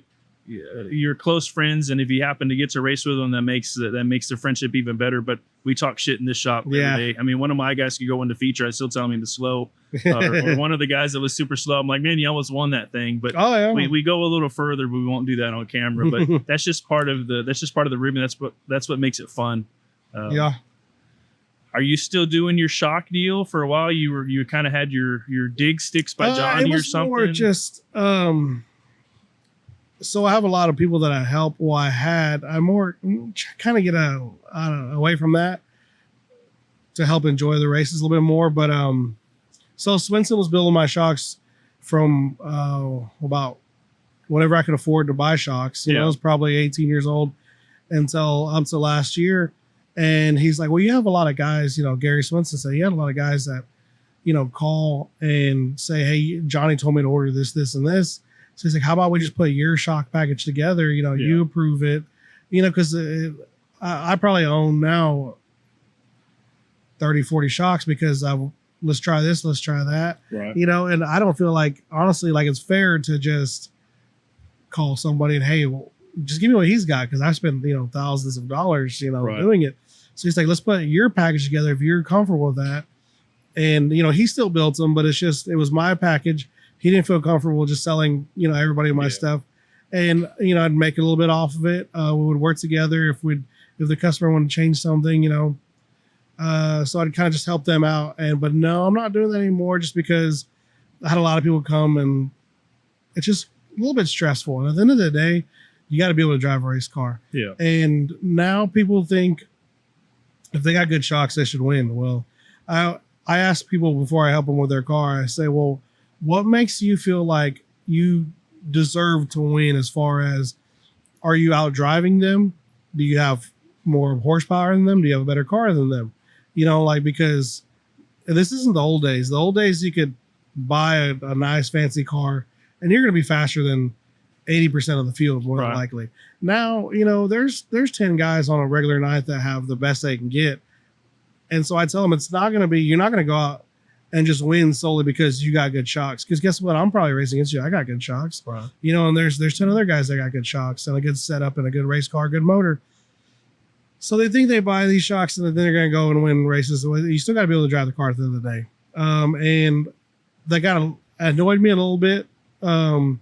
you're close friends, and if you happen to get to race with them, that makes the friendship even better. But we talk shit in this shop every Yeah. day. I mean, one of my guys could go into feature. I still tell him he's slow. Or one of the guys that was super slow. I'm like, man, you almost won that thing. But Oh yeah, we go a little further, but we won't do that on camera. But that's just part of the ribbon. That's what makes it fun. yeah. Are you still doing your shock deal? For a while, you kind of had your dig sticks by Johnny it or was something. more just so I have a lot of people that I help. Well, I more kind of get away from that to help enjoy the races a little bit more. But so Swinson was building my shocks from about whenever I could afford to buy shocks. I was probably 18 years old until last year. And he's like, well, you have a lot of guys, Gary Swinson said, you had a lot of guys that, call and say, hey, Johnny told me to order this, this, and this. So he's like, how about we just put your shock package together? You approve it, because I probably own now 30, 40 shocks because let's try this, let's try that, Right. and I don't feel like, honestly, like it's fair to just call somebody and, hey, well, just give me what he's got, because I spent, thousands of dollars, Right. doing it. So he's like, let's put your package together if you're comfortable with that. And, he still built them, but it was my package. He didn't feel comfortable just selling, everybody my stuff. And, I'd make a little bit off of it. We would work together if the customer wanted to change something, so I'd kind of just help them out. But no, I'm not doing that anymore, just because I had a lot of people come, and it's just a little bit stressful. And at the end of the day, you got to be able to drive a race car. Yeah. And now people think if they got good shocks, they should win. Well, I ask people before I help them with their car, I say, well, what makes you feel like you deserve to win? As far as, are you out driving them? Do you have more horsepower than them? Do you have a better car than them? Because this isn't the old days. The old days, you could buy a nice fancy car and you're going to be faster than 80% of the field, more than likely. Now, there's 10 guys on a regular night that have the best they can get. And so I tell them, you're not going to go out and just win solely because you got good shocks. Because guess what? I'm probably racing against you. I got good shocks. Right. And there's 10 other guys that got good shocks and a good setup and a good race car, good motor. So they think they buy these shocks and then they're going to go and win races. You still got to be able to drive the car at the end of the day. And that annoyed me a little bit. And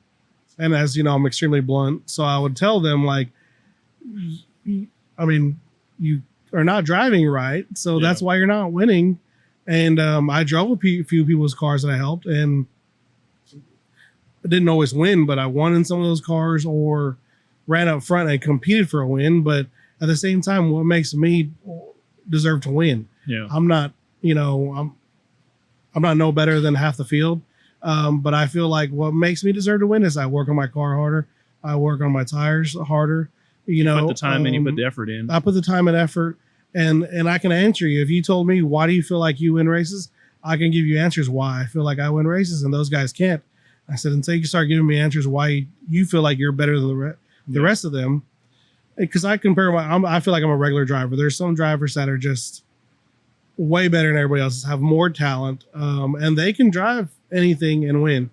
as you know, I'm extremely blunt. So I would tell them, you are not driving right. So that's why you're not winning. And I drove a few people's cars that I helped, and I didn't always win, but I won in some of those cars or ran up front and competed for a win. But at the same time, what makes me deserve to win? Yeah. I'm not, I'm not no better than half the field. But I feel like what makes me deserve to win is I work on my car harder. I work on my tires harder. You put the time and you put the effort in. I put the time and effort, and I can answer you. If you told me, why do you feel like you win races? I can give you answers why I feel like I win races and those guys can't. I said, until you start giving me answers why you feel like you're better than the rest of them. Because I compare I feel like I'm a regular driver. There's some drivers that are just way better than everybody else, have more talent, and they can drive anything and win.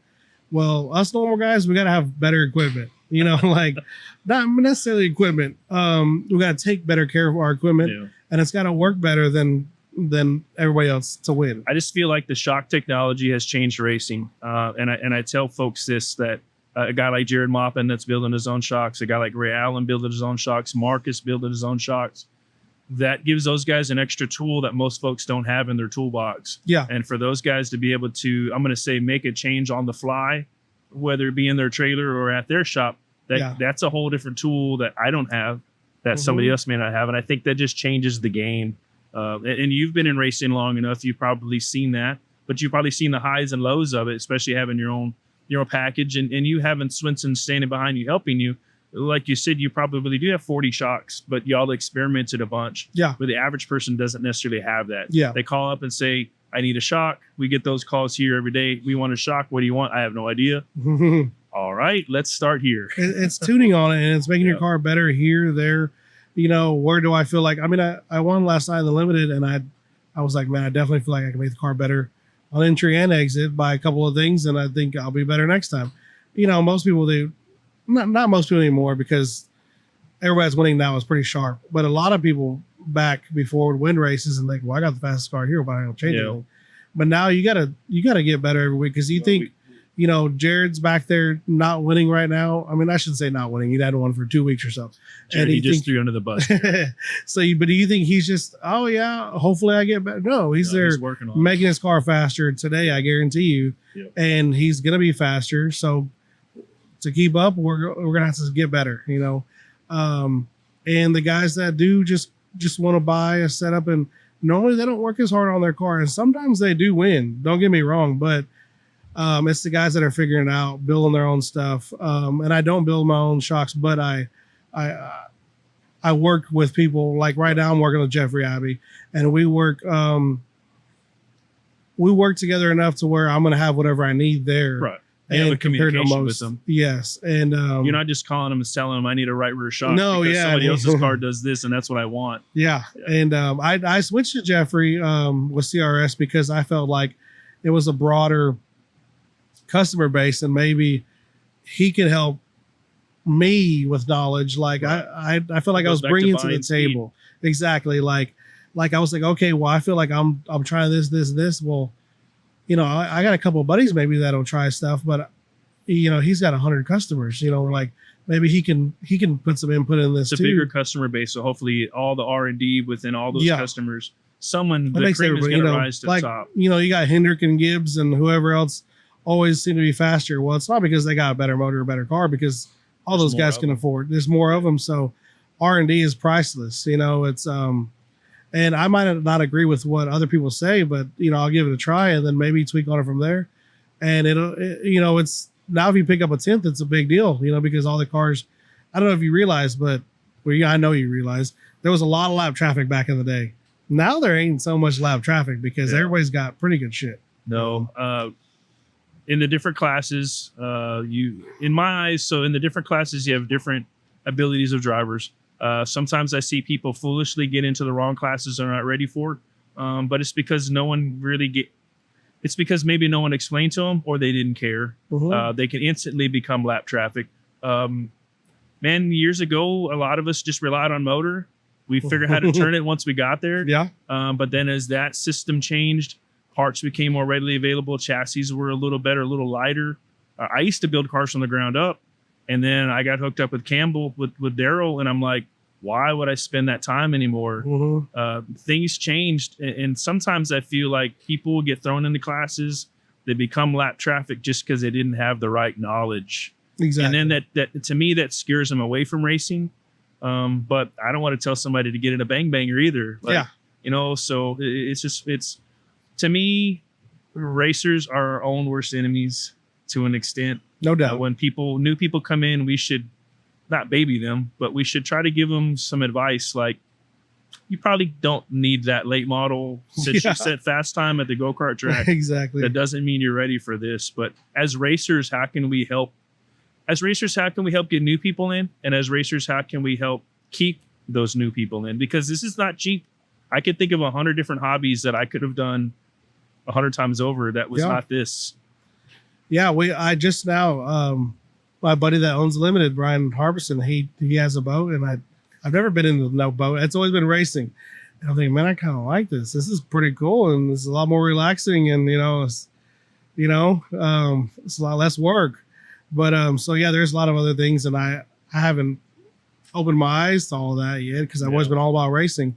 Well, us normal guys, we got to have better equipment, not necessarily equipment. We got to take better care of our equipment, and it's got to work better than everybody else to win. I just feel like the shock technology has changed racing. And I tell folks this, that a guy like Jared Maupin that's building his own shocks, a guy like Ray Allen building his own shocks, Marcus building his own shocks, that gives those guys an extra tool that most folks don't have in their toolbox. Yeah. And for those guys to be able to, I'm going to say, make a change on the fly, whether it be in their trailer or at their shop, that's a whole different tool that I don't have, that somebody else may not have. And I think that just changes the game. And you've been in racing long enough, you've probably seen that, but you've probably seen the highs and lows of it, especially having your own package, and you having Swinson standing behind you, helping you. Like you said, you probably do have 40 shocks, but y'all experimented a bunch. Yeah. But the average person doesn't necessarily have that. Yeah. They call up and say, I need a shock. We get those calls here every day. We want a shock. What do you want? I have no idea. All right, let's start here. It's tuning on it, and it's making your car better here, there. Where do I feel like, I won last night in the limited, and I was like, man, I definitely feel like I can make the car better on entry and exit by a couple of things, and I think I'll be better next time. Most people, not most people anymore, because everybody's winning now is pretty sharp, but a lot of people back before would win races and think, well, I got the fastest car here, but I don't change anything. But now you gotta get better every week, because you think, Jared's back there not winning right now. I shouldn't say not winning. He'd had one for 2 weeks or so. Jared, he just threw under the bus. But do you think he's just, oh yeah, hopefully I get better? No, he's working on making his car faster today, I guarantee you. Yep. And he's gonna be faster. So to keep up, we're gonna have to get better, and the guys that do just want to buy a setup, and normally they don't work as hard on their car, and sometimes they do win, don't get me wrong, but it's the guys that are figuring it out, building their own stuff. And I don't build my own shocks, but I work with people. Like right now I'm working with Jeffrey Abbey, and we work together enough to where I'm going to have whatever I need there. Right. And have a communication with them. Yes. And you're not just calling them and telling them I need a right rear shock. No, because somebody else's car does this and that's what I want. Yeah. And I switched to Jeffrey with CRS because I felt like it was a broader customer base, and maybe he could help me with knowledge. Like Right. I feel like I Goes was back to bringing to the buying speed. table. Exactly. Like I was like, okay, well, I feel like I'm trying this. Well, I got a couple of buddies maybe that'll try stuff, but he's got 100 customers. Like maybe he can put some input in this It's a too. bigger customer base, so hopefully all the R&D within all those Yeah. customers, someone That the makes cream is everybody, going to rise to like the top. you got Hendrick and Gibbs and whoever else always seem to be faster. Well, it's not because they got a better motor or better car, because all There's those more guys of can them. afford. There's more of them, so R&D is priceless. It's and I might not agree with what other people say, but I'll give it a try and then maybe tweak on it from there. And it's now if you pick up a 10th, it's a big deal, because all the cars. I don't know if you realize, but I know you realize there was a lot of lap traffic back in the day. Now there ain't so much lap traffic because Yeah. everybody's got pretty good shit. No, in the different classes, in my eyes, so in the different classes, you have different abilities of drivers. Sometimes I see people foolishly get into the wrong classes they're not ready for, but it's because it's because maybe no one explained to them or they didn't care. Mhm. They can instantly become lap traffic. Man, years ago, a lot of us just relied on motor. We figured how to turn it once we got there. Yeah. But then as that system changed, parts became more readily available. Chassis were a little better, a little lighter. I used to build cars from the ground up. And then I got hooked up with Campbell, with Daryl. And I'm like, why would I spend that time anymore? Mhm. Things changed. And sometimes I feel like people get thrown into classes. They become lap traffic just because they didn't have the right knowledge. Exactly. And then that to me, that scares them away from racing. But I don't want to tell somebody to get in a bang banger either. Yeah. So it's to me, racers are our own worst enemies to an extent. No doubt. When new people come in, we should not baby them, but we should try to give them some advice. Like, you probably don't need that late model since Yeah. you set fast time at the go-kart track. Exactly. That doesn't mean you're ready for this. But as racers, how can we help? As racers, how can we help get new people in? And as racers, how can we help keep those new people in? Because this is not cheap. I could think of 100 different hobbies that I could have done 100 times over that was Yeah. not this. Yeah, I just now my buddy that owns Limited, Brian Harbison, he has a boat, and I've never been in no boat. It's always been racing. And I'm thinking, man, I kind of like this. This is pretty cool, and it's a lot more relaxing, and it's a lot less work. But so yeah, there's a lot of other things, and I haven't opened my eyes to all that yet because I've always been all about racing.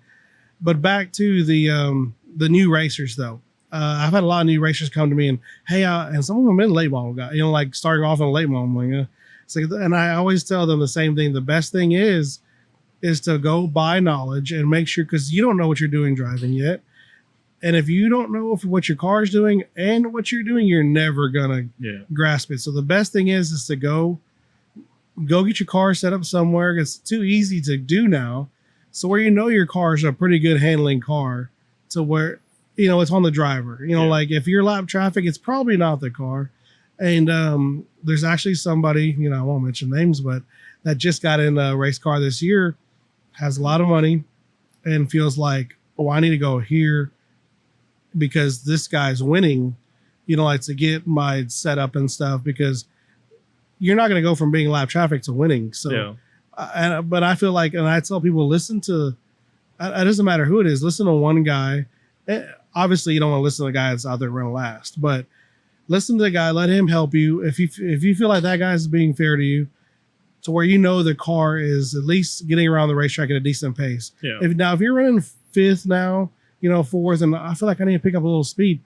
But back to the new racers though. I've had a lot of new racers come to me and, hey, and some of them been late model guys, like starting off in a late model. I'm like, it's like, and I always tell them the same thing. The best thing is to go buy knowledge and make sure, because you don't know what you're doing driving yet. And if you don't know what your car is doing and what you're doing, you're never going to grasp it. So the best thing is to go get your car set up somewhere. It's too easy to do now. So where your car is a pretty good handling car, to where it's on the driver. Like if you're lap traffic, it's probably not the car. And there's actually somebody, I won't mention names, but that just got in a race car this year, has a lot of money, and feels like, oh, I need to go here because this guy's winning, like to get my setup and stuff, because you're not going to go from being lap traffic to winning. So, but I feel like, and I tell people, listen to, it doesn't matter who it is, listen to one guy. Obviously you don't want to listen to the guy that's out there running last, but listen to the guy, let him help you. If you feel like that guy's being fair to you, to where the car is at least getting around the racetrack at a decent pace. Yeah. If you're running fifth now, fourth, and I feel like I need to pick up a little speed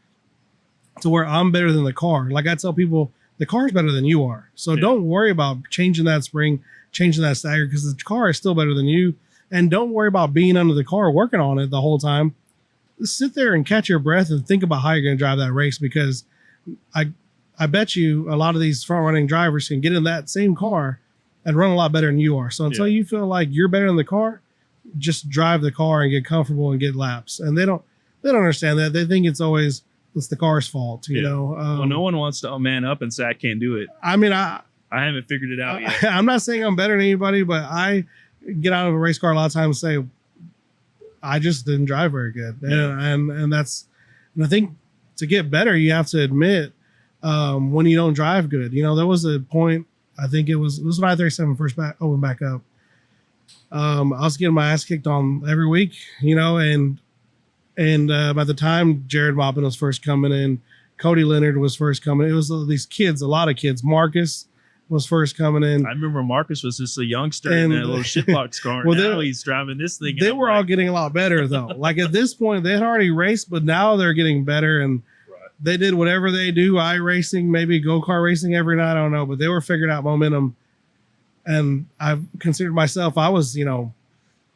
to where I'm better than the car. Like I tell people, the car's better than you are. So don't worry about changing that spring, changing that stagger, because the car is still better than you. And don't worry about being under the car working on it the whole time. Sit there and catch your breath and think about how you're going to drive that race, because I bet you a lot of these front running drivers can get in that same car and run a lot better than you are. So until you feel like you're better than the car, just drive the car and get comfortable and get laps. And they don't understand that. They think it's the car's fault, you know. Well, no one wants to man up and say I can't do it. I mean, I haven't figured it out yet. I'm not saying I'm better than anybody, but I get out of a race car a lot of times and say, I just didn't drive very good. And that's, and I think to get better, you have to admit when you don't drive good. There was a point I think it was when I-37 first opened back up. I was getting my ass kicked on every week, and by the time Jared Maupin was first coming in, Cody Leonard was first coming. It was these kids, a lot of kids. Marcus was first coming in. I remember Marcus was just a youngster in a little shitbox car. Well, now he's driving this thing. They were all getting a lot better, though. Like at this point, they had already raced, but now they're getting better. And they did whatever they do, iRacing, maybe go-kart racing every night. I don't know. But they were figuring out momentum. And I considered myself, I was,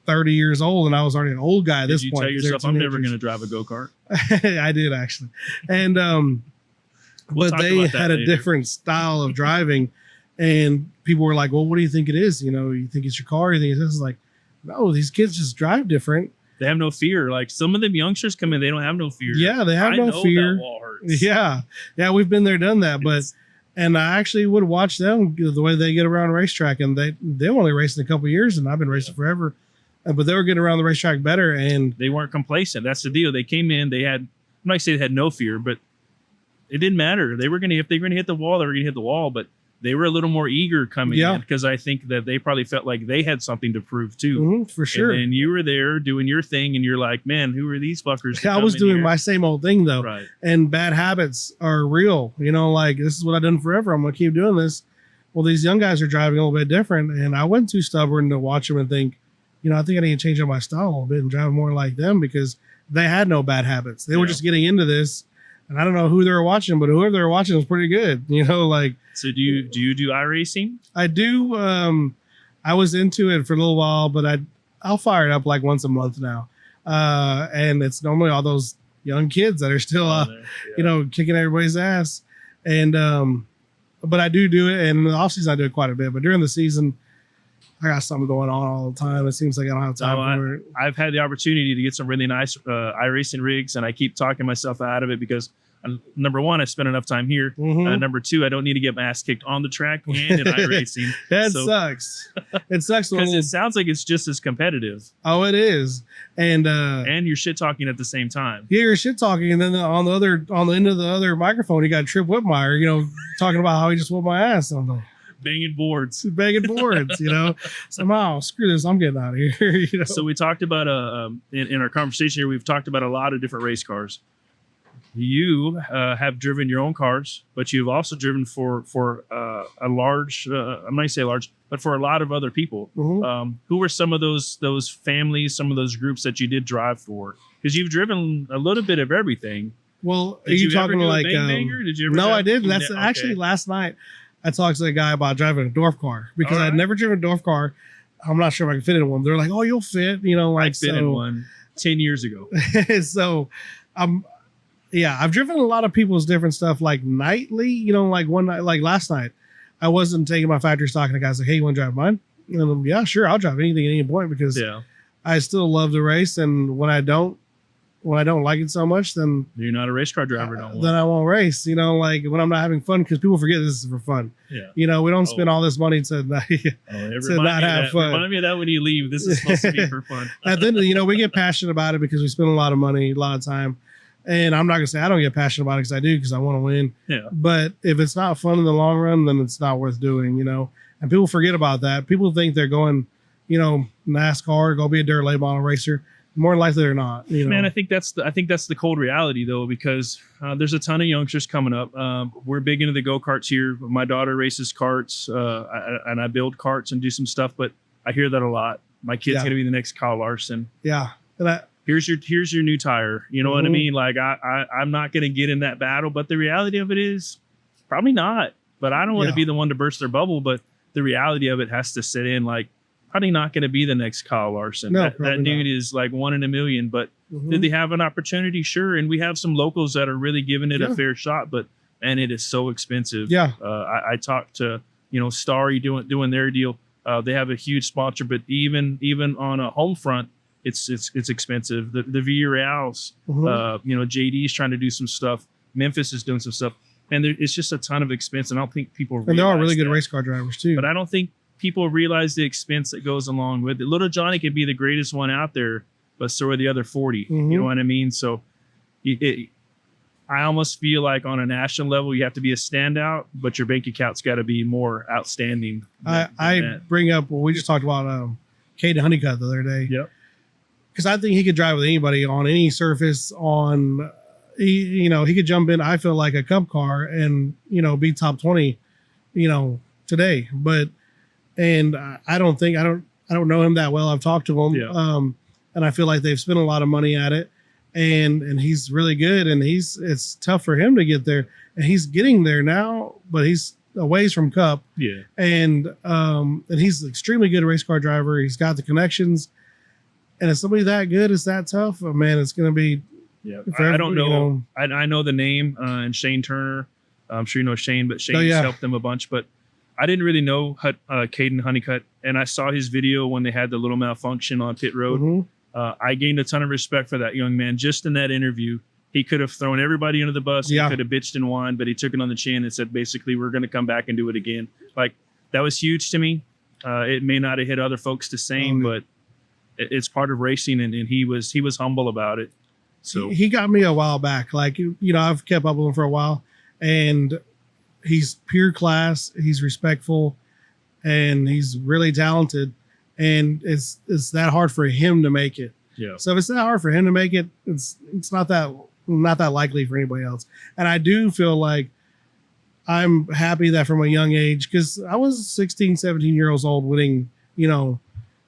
30 years old, and I was already an old guy at this point. Did you tell yourself, I'm never going to drive a go-kart? I did, actually. And but they had a different style of driving. And people were like, well, what do you think it is? You think it's your car? You think it's this? It's like, no, these kids just drive different. They have no fear. Like some of them youngsters come in, they don't have no fear. Yeah, they have no fear. That wall hurts. Yeah, we've been there, done that. And I actually would watch them the way they get around a racetrack, and they only raced in a couple of years, and I've been racing forever. But they were getting around the racetrack better, and they weren't complacent. That's the deal. They came in. They had, I'm not saying they had no fear, but it didn't matter. If they were going to hit the wall, they were going to hit the wall. But they were a little more eager coming in because I think that they probably felt like they had something to prove too. For sure. And you were there doing your thing, and you're like, man, who are these fuckers? I was doing my same old thing though. Right. And bad habits are real. Like this is what I've done forever. I'm going to keep doing this. Well, these young guys are driving a little bit different, and I wasn't too stubborn to watch them and think, I think I need to change up my style a little bit and drive more like them because they had no bad habits. They were just getting into this. And I don't know who they were watching, but whoever they were watching was pretty good. So do you do iRacing? I do. I was into it for a little while, but I'll fire it up like once a month now. And it's normally all those young kids that are still, kicking everybody's ass. And but I do it, and in the off season I do it quite a bit. But during the season, I got something going on all the time. It seems like I don't have time for it. I've had the opportunity to get some really nice iRacing rigs, and I keep talking myself out of it because number one, I spent enough time here. Number two, I don't need to get my ass kicked on the track and in iRacing. That sucks. It sucks because it sounds like it's just as competitive. Oh, it is, and you're shit talking at the same time. Yeah, you're shit talking, and then on the end of the other microphone, you got Trip Whitmire, talking about how he just whooped my ass. I'm like, banging boards, somehow screw this. I'm getting out of here. So we talked about in our conversation here, we've talked about a lot of different race cars. You have driven your own cars, but you've also driven for a large, I'm not going to say large, but for a lot of other people. Who were some of those families, some of those groups that you did drive for? Because you've driven a little bit of everything. Well, are you talking like Did you ever no, I didn't. That's actually last night I talked to a guy about driving a dwarf car because I'd never driven a dwarf car. I'm not sure if I can fit in one. They're like, oh, you'll fit, I fit in one 10 years ago. So I've driven a lot of people's different stuff like nightly, like one night, like last night, I wasn't taking my factory stock and the guy's like, hey, you want to drive mine? And I'm, yeah, sure. I'll drive anything at any point because I still love to race. And when I don't like it so much, then you're not a race car driver. Then I won't race, like when I'm not having fun, because people forget this is for fun. We don't spend all this money to not have fun. Remind me of that when you leave. This is supposed to be for fun. And then, we get passionate about it because we spend a lot of money, a lot of time. And I'm not going to say I don't get passionate about it because I do, because I want to win. Yeah. But if it's not fun in the long run, then it's not worth doing, And people forget about that. People think they're going, NASCAR, go be a dirt late model racer. More likely they're not. Man, I think that's the cold reality though, because there's a ton of youngsters coming up. We're big into the go-karts here. My daughter races karts, and I build karts and do some stuff, but I hear that a lot. My kid's going to be the next Kyle Larson. Yeah. And here's your new tire. You know what I mean? Like I'm not going to get in that battle, but the reality of it is probably not. But I don't want to be the one to burst their bubble. But the reality of it has to sit in. Like probably not going to be the next Kyle Larson. No, that dude is like 1 in a million. But did they have an opportunity? Sure. And we have some locals that are really giving it a fair shot. But man, it is so expensive. Yeah. I talked to Starry doing their deal. They have a huge sponsor, but even on a home front, it's expensive. The Villarreals, JD's trying to do some stuff. Memphis is doing some stuff, and it's just a ton of expense. And I don't think people realize. And they're all really good race car drivers too. But I don't think people realize the expense that goes along with it. Little Johnny could be the greatest one out there, but so are the other 40. You know what I mean? So, I I almost feel like on a national level, you have to be a standout, but your bank account's got to be more outstanding. I bring up, well, we just talked about Caden Honeycutt the other day. Yep. Because I think he could drive with anybody on any surface. He could jump in, I feel like, a Cup car and, be top 20, today. But, and I don't know him that well. I've talked to him. Yeah. And I feel like they've spent a lot of money at it. And he's really good, and it's tough for him to get there, and he's getting there now, but he's a ways from Cup. Yeah. And he's an extremely good race car driver. He's got the connections, and if somebody that good is that tough, oh man, it's going to be. Yeah. I don't know. I know the name and Shane Turner. I'm sure you know Shane, but Shane's helped them a bunch. But I didn't really know Caden Honeycutt, and I saw his video when they had the little malfunction on pit road. Mm-hmm. I gained a ton of respect for that young man. Just in that interview, he could have thrown everybody under the bus. Yeah. He could have bitched and whined, but he took it on the chin and said, basically, we're going to come back and do it again. Like, that was huge to me. It may not have hit other folks the same, but it's part of racing, and he was humble about it. So he got me a while back. Like, I've kept up with him for a while, and he's pure class. He's respectful, and he's really talented. And it's that hard for him to make it. Yeah. So if it's that hard for him to make it, it's not that likely for anybody else. And I do feel like I'm happy that from a young age, because I was 16, 17 years old winning,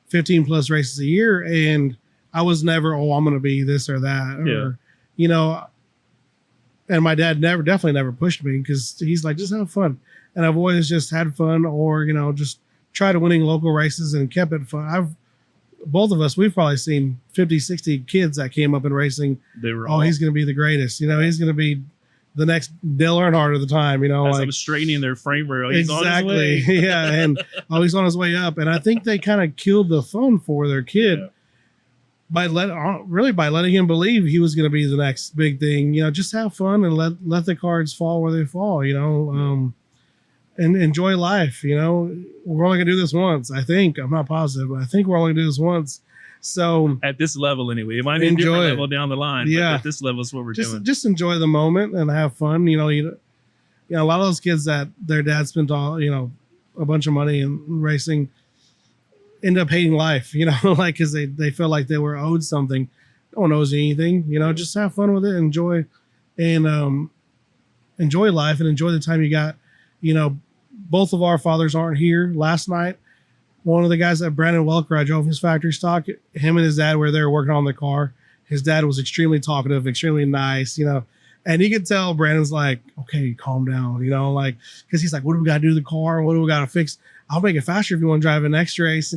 15 plus races a year, and I was never, I'm going to be this or that, or, and my dad definitely never pushed me, because he's like, just have fun. And I've always just had fun, or, just try to winning local races and kept it fun. Both of us, we've probably seen 50, 60 kids that came up in racing. They were he's going to be the greatest. He's going to be the next Dale Earnhardt of the time. As I'm straightening their frame rail. He's exactly. on his way. Yeah, and he's on his way up. And I think they kind of killed the fun for their kid by letting him believe he was going to be the next big thing. Just have fun and let the cards fall where they fall. And enjoy life. We're only gonna do this once. I think. I'm not positive, but I think we're only gonna do this once. So at this level, anyway, it might be a different level down the line. Yeah, but at this level is what we're doing. Just enjoy the moment and have fun. A lot of those kids that their dad spent all a bunch of money in racing end up hating life. Like, because they feel like they were owed something. No one owes you anything. Just have fun with it, enjoy life, and enjoy the time you got. Both of our fathers aren't here. Last night, one of the guys at Brandon Welker, I drove his factory stock. Him and his dad were there working on the car. His dad was extremely talkative, extremely nice, and you could tell Brandon's like, okay, calm down, because he's like, what do we got to do to the car? What do we got to fix? I'll make it faster if you want to drive an next race,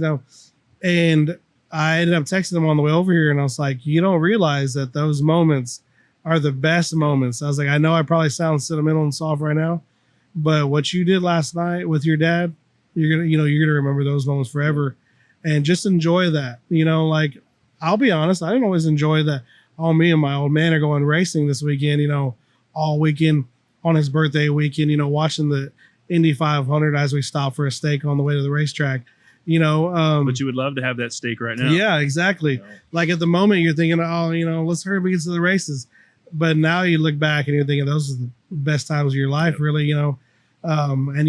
And I ended up texting him on the way over here, and I was like, you don't realize that those moments are the best moments. I was like, I know I probably sound sentimental and soft right now, but what you did last night with your dad, you're gonna remember those moments forever, and just enjoy that. Like, I'll be honest, I didn't always enjoy that. Oh, me and my old man are going racing this weekend. All weekend on his birthday weekend. Watching the Indy 500 as we stop for a steak on the way to the racetrack. But you would love to have that steak right now. Yeah, exactly. Like, at the moment you're thinking, let's hurry up and get to the races. But now you look back and you're thinking those are the best times of your life, really. And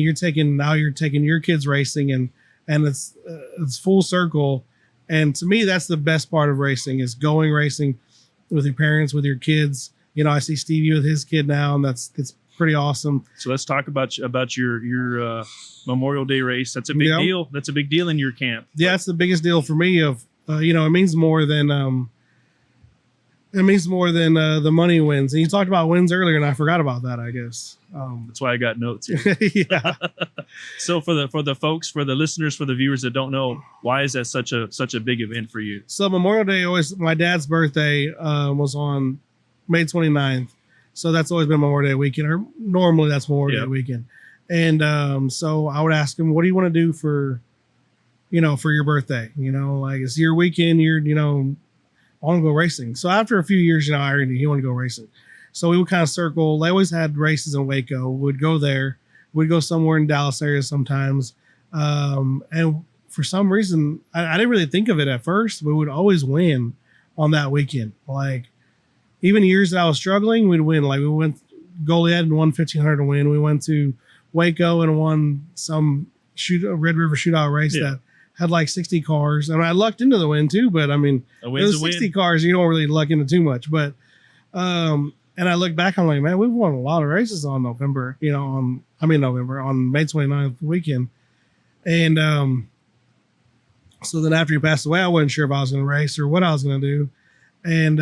you're taking your kids racing, and it's full circle. And to me, that's the best part of racing, is going racing with your parents, with your kids. I see Stevie with his kid now, and it's pretty awesome. So let's talk about your Memorial Day race. That's a big deal. That's a big deal in your camp. Yeah, it's the biggest deal for me. It means more than the money wins. And you talked about wins earlier, and I forgot about that, I guess. That's why I got notes here. Yeah. So for the folks, for the listeners, for the viewers that don't know, why is that such a big event for you? So Memorial Day, my dad's birthday was on May 29th. So that's always been Memorial Day weekend, or normally that's Memorial Day weekend. And so I would ask him, what do you want to do for your birthday? Like, it's your weekend, I want to go racing. So after a few years, I already knew he wanted to go racing. So we would kind of circle. They always had races in Waco. We'd go there. We'd go somewhere in Dallas area sometimes. And for some reason, I didn't really think of it at first, but we would always win on that weekend. Like, even years that I was struggling, we'd win. Like we went Goliad and won 1,500 to win. We went to Waco and won some Red River shootout race that had like 60 cars. And I lucked into the win too, but I mean, it was 60 cars. You don't really luck into too much. But, and I look back, I'm like, man, we've won a lot of races on November, on May 29th weekend. And, so then after he passed away, I wasn't sure if I was going to race or what I was going to do. And,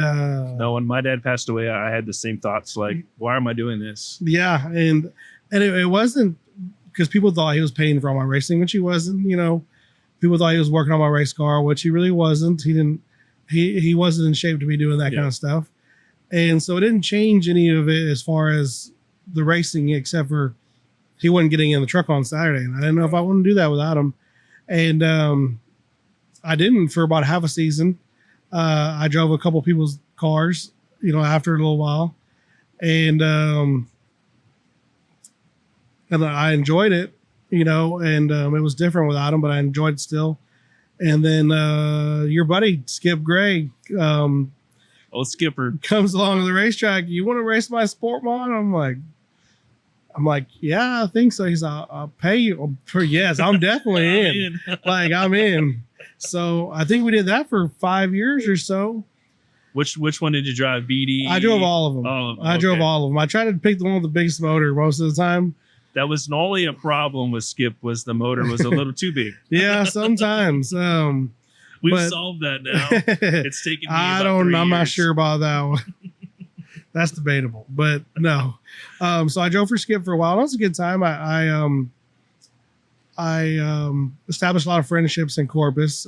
no, when my dad passed away, I had the same thoughts. Like, why am I doing this? Yeah. And it wasn't because people thought he was paying for all my racing, which he wasn't, people thought he was working on my race car, which he really wasn't. He wasn't in shape to be doing that kind of stuff. And so it didn't change any of it as far as the racing, except for he wasn't getting in the truck on Saturday. And I didn't know if I wanted to do that without him. And I didn't for about half a season. I drove a couple people's cars, after a little while. And I enjoyed it, and it was different without him, but I enjoyed it still. And then your buddy, Skip Gray, old Skipper, comes along the racetrack. You want to race my sport mod? I'm like, yeah, I think so. He's I'll pay you. Yes, I'm definitely in. Like, I'm in. So I think we did that for 5 years or so. Which one did you drive? BD? I drove all of them. I drove all of them. I tried to pick the one with the biggest motor most of the time. That was only a problem with Skip, was the motor was a little too big. Yeah, sometimes. We've solved that now. It's taken me about 3 years. I'm not sure about that one. That's debatable, but no. So I drove for Skip for a while. It was a good time. I established a lot of friendships in Corpus.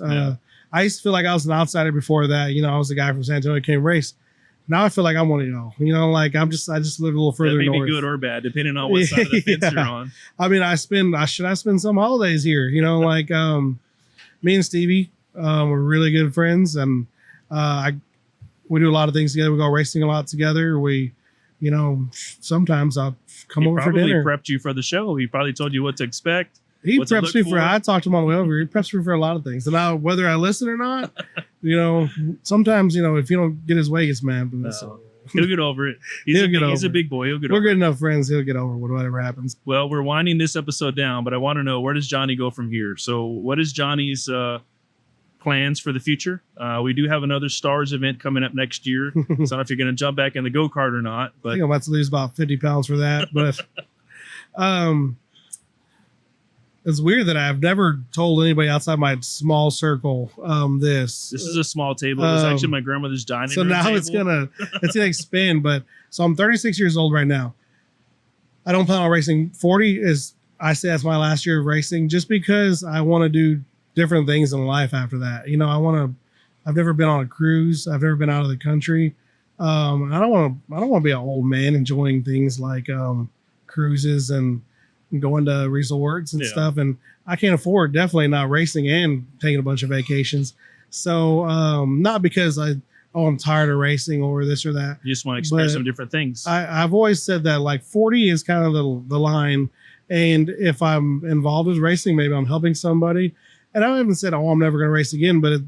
I used to feel like I was an outsider before that. I was the guy from San Antonio who came race. Now I feel like I'm one of y'all. Like I just live a little further north. That may be good or bad, depending on what side of the fence you're on. I mean, should I spend some holidays here? Like me and Stevie, we're really good friends, and we do a lot of things together. We go racing a lot together. We, sometimes I'll come over for dinner. He probably prepped you for the show. He probably told you what to expect. He preps me for. I talked to him on the way over. He preps me for a lot of things, and whether I listen or not, sometimes if you don't get his way, he gets mad. But he'll get over it. He's a big boy. He'll get over it. We're good enough friends. He'll get over whatever happens. Well, we're winding this episode down, but I want to know, where does Johnny go from here? So, what is Johnny's plans for the future? We do have another Stars event coming up next year. So I don't know if you're going to jump back in the go-kart or not. But I think I'm about to lose about 50 pounds for that. But it's weird that I've never told anybody outside my small circle this. This is a small table. It was actually my grandmother's dining room. So now table. it's gonna expand. But so I'm 36 years old right now. I don't plan on racing. 40 is, I say, that's my last year of racing, just because I want to do different things in life after that. I've never been on a cruise. I've never been out of the country. I don't want to be an old man enjoying things like cruises and going to resorts and stuff. And I can't afford definitely not racing and taking a bunch of vacations. So not because I'm tired of racing or this or that. You just want to experience some different things. I've always said that like 40 is kind of the line. And if I'm involved with racing, maybe I'm helping somebody. And I haven't said, I'm never going to race again, but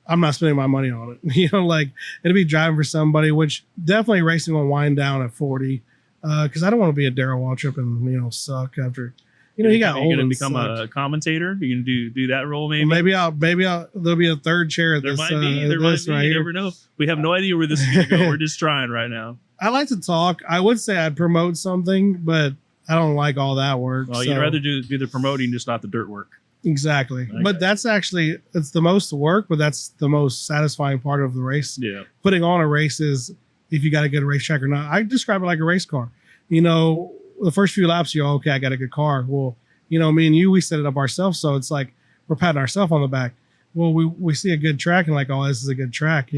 I'm not spending my money on it. Like it'll be driving for somebody, which definitely racing will wind down at 40. Because I don't want to be a Darrell Waltrip and suck after he got old. You're gonna become a commentator. You can do that role maybe. Well, maybe there'll be a third chair at there this. Might be. You never know. We have no idea where this is gonna go. We're just trying right now. I like to talk. I would say I'd promote something, but I don't like all that work. Well, you'd rather do the promoting, just not the dirt work. Exactly. Okay. But that's actually, it's the most work, but that's the most satisfying part of the race. Yeah. Putting on a race is, if you got a good racetrack or not. I describe it like a race car. The first few laps, you're okay, I got a good car. Well, me and you, we set it up ourselves. So it's like we're patting ourselves on the back. Well, we see a good track and like, oh, this is a good track.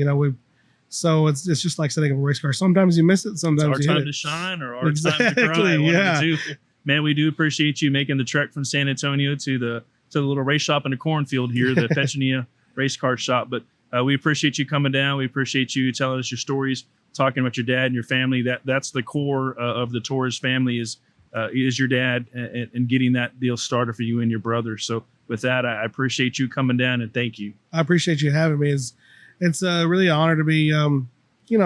So it's just like setting up a race car. Sometimes you miss it. Sometimes it's you our hit time it. to shine or our time to cry. Yeah. Man, we do appreciate you making the trek from San Antonio to the little race shop in the cornfield here, the Pechania race car shop. But we appreciate you coming down. We appreciate you telling us your stories, talking about your dad and your family. That's the core of the Torres family is your dad and getting that deal started for you and your brother. So with that, I appreciate you coming down and thank you. I appreciate you having me. It's really an honor to be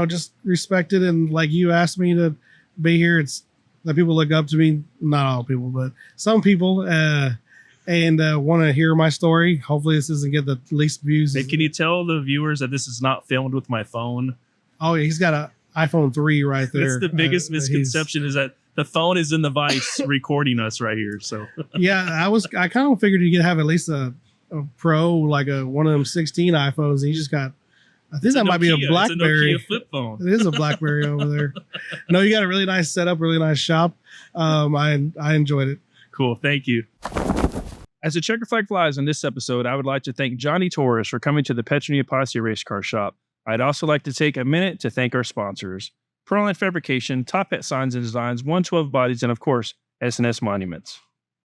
just respected. And like you asked me to be here, it's that people look up to me, not all people, but some people, and want to hear my story. Hopefully this doesn't get the least views. Hey, can you tell the viewers that this is not filmed with my phone? Oh, yeah, he's got an iPhone 3 right there. That's the biggest misconception is that the phone is in the vice recording us right here. So yeah, I kind of figured you could have at least a Pro, like one of them 16 iPhones. And you just got, I think that might be a BlackBerry. It's a Nokia flip phone. It is a BlackBerry over there. No, you got a really nice setup, really nice shop. I enjoyed it. Cool, thank you. As the checker flag flies on this episode, I would like to thank Johnny Torres for coming to the Petronio Posse Race Car Shop. I'd also like to take a minute to thank our sponsors: Proline Fabrication, Top Hat Signs and Designs, 112 Bodies, and of course, S&S Monuments.